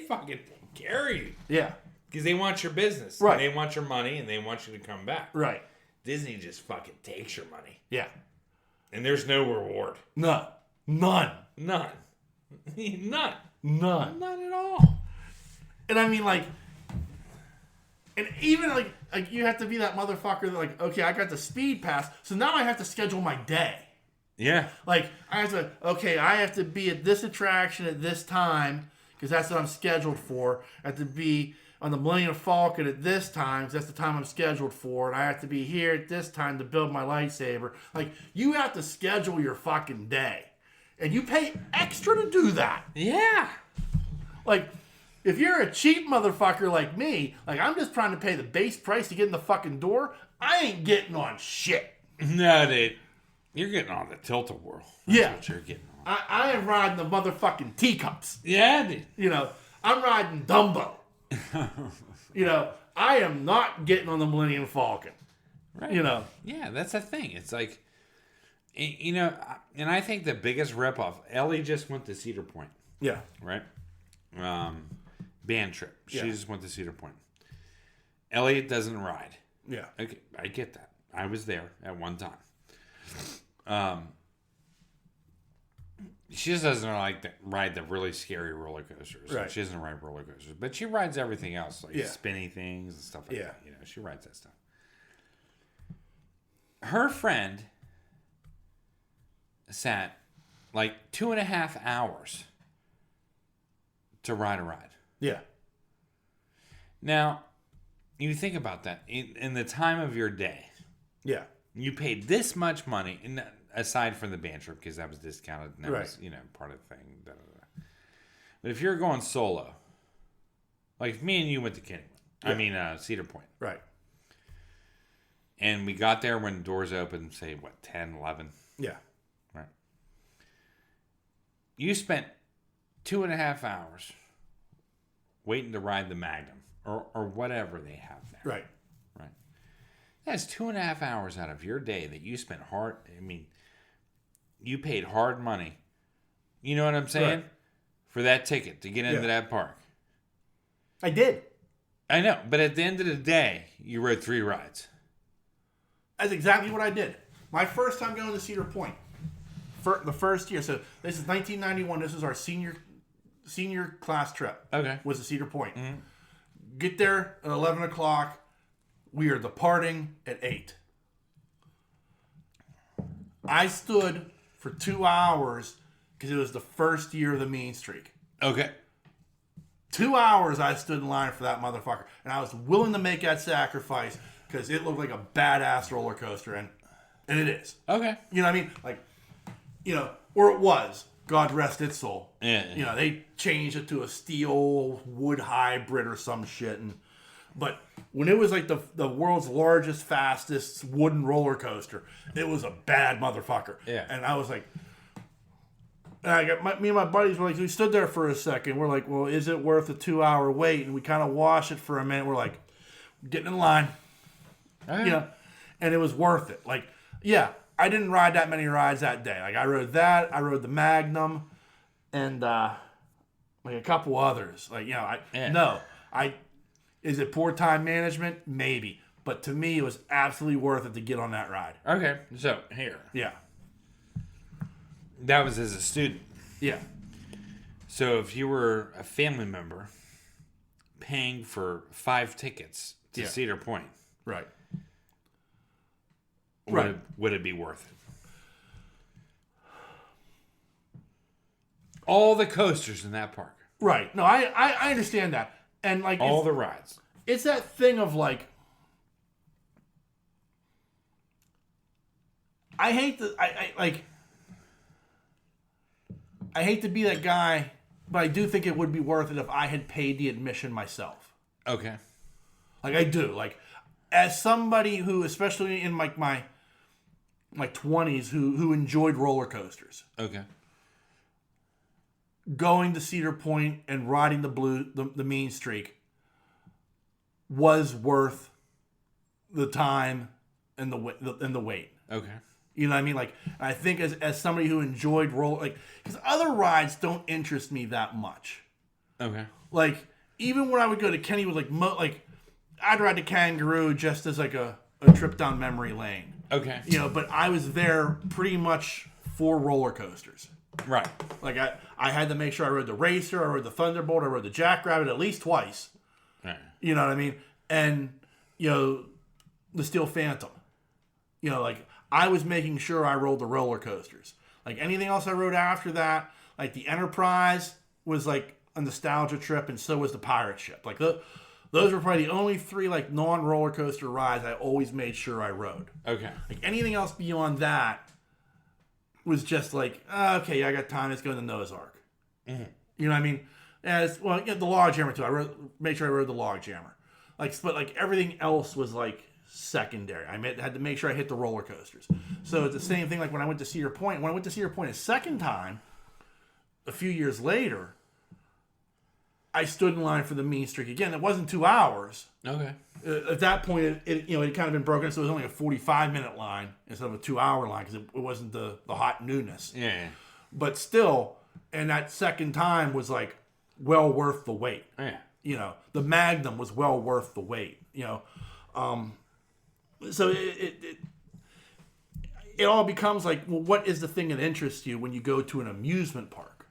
fucking take care of you. Yeah. Because they want your business. Right. And they want your money, and they want you to come back. Right. Disney just fucking takes your money. Yeah. And there's no reward. No. None. None. None. None. None at all. And I mean, like, and even like you have to be that motherfucker that like, okay, I got the speed pass, so now I have to schedule my day. Yeah. Like, I have to be at this attraction at this time, because that's what I'm scheduled for. I have to be on the Millennium Falcon at this time, because that's the time I'm scheduled for. And I have to be here at this time to build my lightsaber. Like, you have to schedule your fucking day. And you pay extra to do that. Yeah. Like, if you're a cheap motherfucker like me, like, I'm just trying to pay the base price to get in the fucking door, I ain't getting on shit. No, dude. You're getting on the tilt-a-whirl. That's what you're getting on. I am riding the motherfucking teacups. Yeah, dude. You know, I'm riding Dumbo. You know, I am not getting on the Millennium Falcon. Right. You know. Yeah, that's the thing. It's like, you know, and I think the biggest ripoff, Ellie just went to Cedar Point. Yeah. Right? Band trip. She Yeah. just went to Cedar Point. Elliot doesn't ride. Yeah. Okay, I get that. I was there at one time. She just doesn't like ride the really scary roller coasters. Right. She doesn't ride roller coasters, but she rides everything else, like spinny things and stuff like Yeah. that. You know, she rides that stuff. Her friend sat like 2.5 hours to ride a ride. Yeah. Now, you think about that in the time of your day. Yeah. You paid this much money, and aside from the band trip, because that was discounted, and that was, you know, part of the thing. Da, da, da. But if you're going solo, like if me and you went to Kennywood, Cedar Point. Right. And we got there when the doors opened, say, 10, 11? Yeah. Right. You spent 2.5 hours waiting to ride the Magnum, or whatever they have there. Right. That's 2.5 hours out of your day that you spent hard. I mean, you paid hard money. You know what I'm saying? Right. For that ticket to get into Yeah. that park. I did. I know, but at the end of the day, you rode 3 rides. That's exactly what I did. My first time going to Cedar Point. The first year. So this is 1991. This is our senior class trip. Okay. Was to Cedar Point. Get there at 11 o'clock. We are departing at 8. I stood for 2 hours because it was the first year of the mean streak. Okay. 2 hours I stood in line for that motherfucker. And I was willing to make that sacrifice because it looked like a badass roller coaster. And it is. Okay. You know what I mean? Like, or it was. God rest its soul. Yeah. They changed it to a steel wood hybrid or some shit. But when it was like the world's largest, fastest wooden roller coaster, it was a bad motherfucker. Yeah. And I was like, me and my buddies were like, we stood there for a second. We're like, well, is it worth a 2-hour wait? And we kind of watched it for a minute. We're like, getting in line. Okay. And it was worth it. Like, yeah, I didn't ride that many rides that day. Like, I rode that. I rode the Magnum, and like a couple others. Like, is it poor time management? Maybe. But to me, it was absolutely worth it to get on that ride. Okay. So, here. Yeah. That was as a student. Yeah. So, if you were a family member paying for 5 tickets to Yeah. Cedar Point, Right. would it be worth it? All the coasters in that park. Right. No, I understand that. And like All the rides. it's that thing of like I hate to be that guy, but I do think it would be worth it if I had paid the admission myself. Okay. Like I do. Like as somebody who, especially in like my 20s, who enjoyed roller coasters, Okay. going to Cedar Point and riding the mean streak was worth the time and the wait. Okay. You know what I mean? Like, I think as somebody who enjoyed because other rides don't interest me that much. Okay. Like, even when I would go to Kenny with I'd ride the Kangaroo just as like a trip down memory lane. Okay. But I was there pretty much for roller coasters. Right. Like, I had to make sure I rode the Racer, I rode the Thunderbolt, I rode the Jackrabbit at least twice. Right. You know what I mean? And, the Steel Phantom. I was making sure I rode the roller coasters. Like, anything else I rode after that, like the Enterprise was like a nostalgia trip, and so was the Pirate Ship. Like, those were probably the only 3 like non-roller coaster rides I always made sure I rode. Okay. Like, anything else beyond that was just like, okay, I got time. Let's go to the Noah's Ark. Mm-hmm. You know what I mean? The Log Jammer too. Made sure I rode the Log Jammer. But everything else was like secondary. Had to make sure I hit the roller coasters. So it's the same thing like when I went to Cedar Point. When I went to Cedar Point a second time, a few years later, I stood in line for the mean streak again. It wasn't 2 hours. Okay. At that point, it had kind of been broken, so it was only a 45-minute line instead of a 2-hour line because it wasn't the hot newness. Yeah. But still, and that second time was like well worth the wait. Yeah. The Magnum was well worth the wait. So it all becomes like, well, what is the thing that interests you when you go to an amusement park?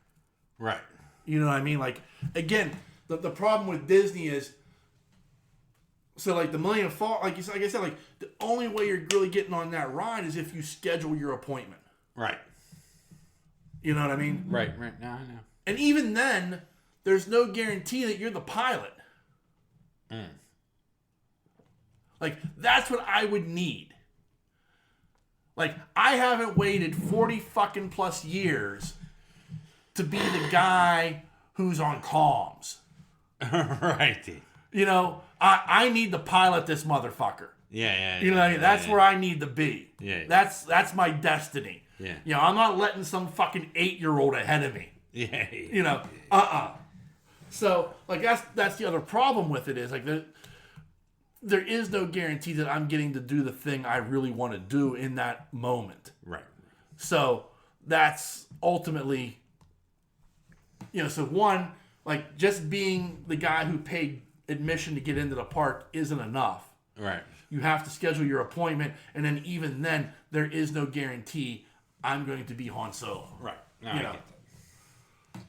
Right. You know what I mean? Like, again, the problem with Disney is, so like the Millennium Falcon, like I said, like the only way you're really getting on that ride is if you schedule your appointment. Right. You know what I mean? Right. Now I know. And even then, there's no guarantee that you're the pilot. Like, that's what I would need. Like, I haven't waited 40 fucking plus years to be the guy who's on comms. Right. I need to pilot this motherfucker. Yeah. You know what I mean? That's where I need to be. Yeah. That's my destiny. Yeah. I'm not letting some fucking 8-year-old ahead of me. Yeah. So, like, that's the other problem with it is, like, there is no guarantee that I'm getting to do the thing I really want to do in that moment. Right. So, that's ultimately, so one, like just being the guy who paid admission to get into the park isn't enough. Right. You have to schedule your appointment, and then even then, there is no guarantee I'm going to be Han Solo. Right. No, I get that.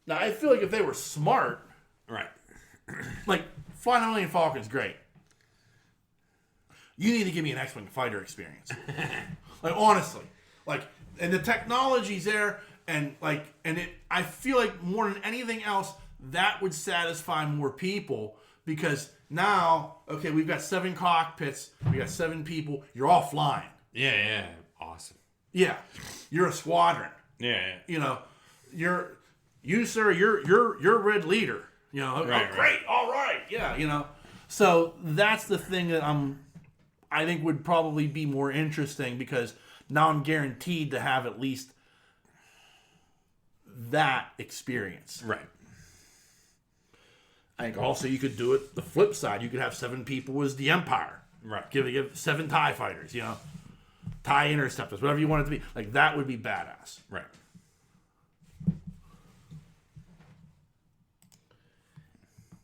Now, I feel like if they were smart, Right. like flying a Millennium Falcon's great. You need to give me an X-Wing fighter experience. Like honestly, like, and the technology's there, and I feel like more than anything else, that would satisfy more people because now, okay, we've got 7 cockpits, we got 7 people, you're all flying. Yeah. Awesome. Yeah, you're a squadron. Yeah. You're red leader. Right, great, all right, yeah. So that's the thing that I think would probably be more interesting because now I'm guaranteed to have at least that experience. Right. I think also you could do it the flip side. You could have 7 people as the Empire. Right. Give 7 TIE fighters, TIE interceptors, whatever you want it to be. Like that would be badass. Right.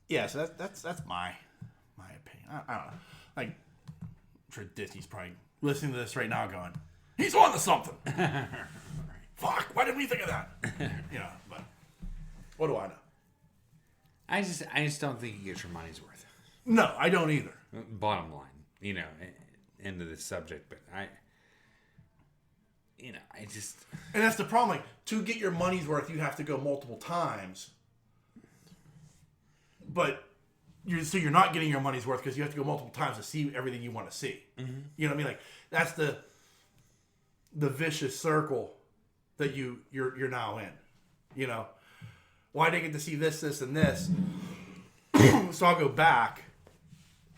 Yeah, so that's my opinion. I don't know. Like, I'm sure Disney's probably listening to this right now going, he's on to something. Fuck, why didn't we think of that? But what do I know? I just don't think you get your money's worth. No, I don't either. Bottom line, into this subject, but I just... And that's the problem. Like, to get your money's worth, you have to go multiple times. But you're not getting your money's worth because you have to go multiple times to see everything you want to see. Mm-hmm. You know what I mean? Like that's the vicious circle that you're now in. Well, I didn't get to see this, and this, so I'll go back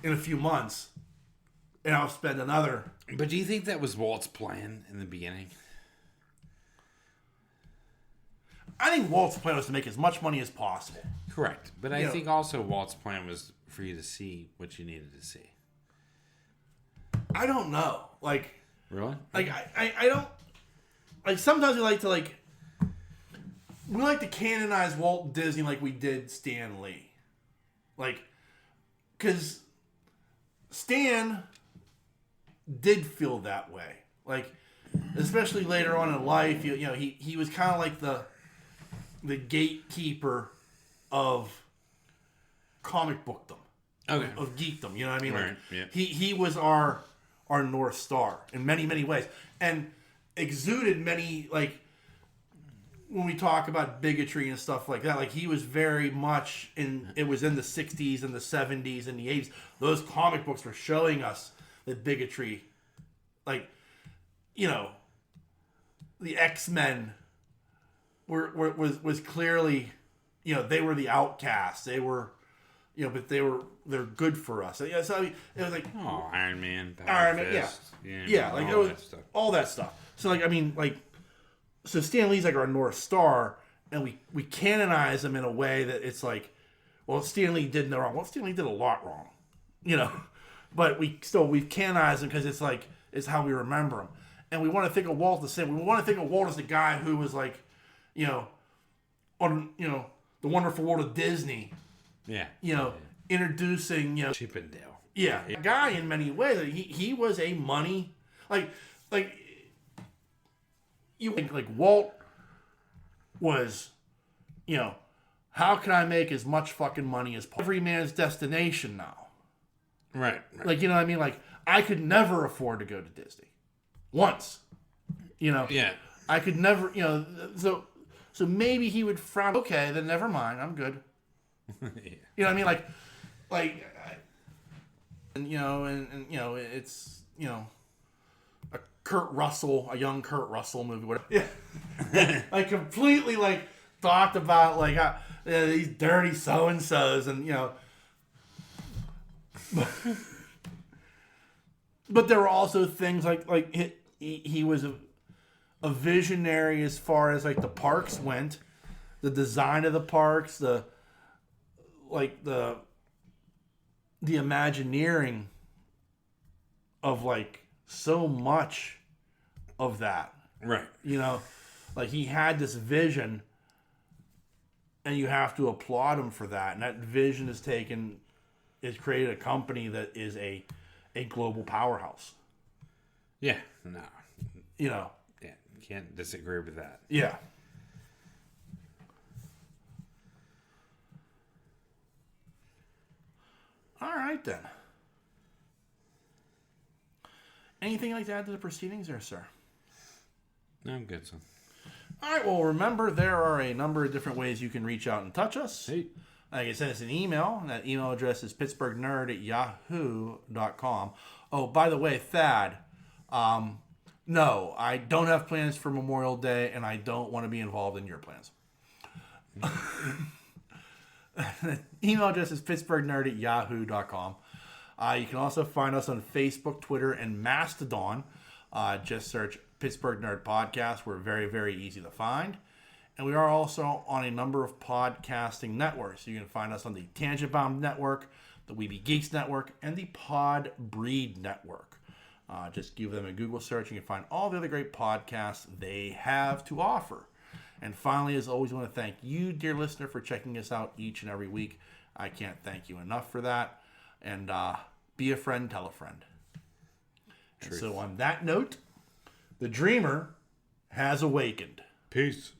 in a few months, and I'll spend another. But do you think that was Walt's plan in the beginning? I think Walt's plan was to make as much money as possible. Correct. But I think also Walt's plan was for you to see what you needed to see. I don't know. Like... Really? Like, I don't... Like, sometimes we like to canonize Walt Disney like we did Stan Lee. Like, because Stan did feel that way. Like, especially later on in life, he was kind of like the gatekeeper of comic bookdom, of geekdom. You know what I mean? Right. Like, Yeah. He was our North Star in many, many ways, and exuded many, like, when we talk about bigotry and stuff like that, like he was very much it was in the 60s and the 70s and the 80s. Those comic books were showing us that bigotry, like, the X-Men was clearly, they were the outcasts. They were, but they're good for us. So, so I mean, it was like, Iron Man, Iron Man, Fist, yeah, like all that stuff. So like, I mean, like, so Stan Lee's like our North Star, and we canonize him in a way that it's like, well, Stan Lee did no wrong. Well, Stan Lee did a lot wrong, but we've canonized him because it's like it's how we remember him, and we want to think of Walt the same. We want to think of Walt as the guy who was like, on the Wonderful World of Disney. Yeah. Introducing, Chippendale. Yeah. A guy in many ways. He was a money, like you think like Walt was, how can I make as much fucking money as possible? Every man's destination now. Right. Like, you know what I mean? Like, I could never afford to go to Disney. Once. Yeah. I could never, so maybe he would frown. Okay, then never mind. I'm good. Yeah. You know what I mean? Like, and it's a young Kurt Russell movie. Whatever. Yeah. I completely thought about these dirty so and so's and but there were also things like he was a visionary as far as the parks went, the design of the parks, the Imagineering of so much of that. Right. You know, like he had this vision, and you have to applaud him for that. And that vision has created a company that is a global powerhouse. Yeah. No. You know. Yeah. Can't disagree with that. Yeah. All right, then. Anything like to add to the proceedings there, sir? No, I'm good, son. All right, well, remember, there are a number of different ways you can reach out and touch us. Hey. You can send us an email, and that email address is pittsburghnerd@yahoo.com. Oh, by the way, Thad, no, I don't have plans for Memorial Day, and I don't want to be involved in your plans. Email address is pittsburghnerd@yahoo.com. You can also find us on Facebook, Twitter, and Mastodon. Just search Pittsburgh Nerd Podcast. We're very, very easy to find. And we are also on a number of podcasting networks. You can find us on the Tangent Bomb Network, the Weeby Geeks Network, and the Pod Breed Network. Just give them a Google search. You can find all the other great podcasts they have to offer. And finally, as always, I want to thank you, dear listener, for checking us out each and every week. I can't thank you enough for that. And be a friend, tell a friend. And so on that note, the dreamer has awakened. Peace.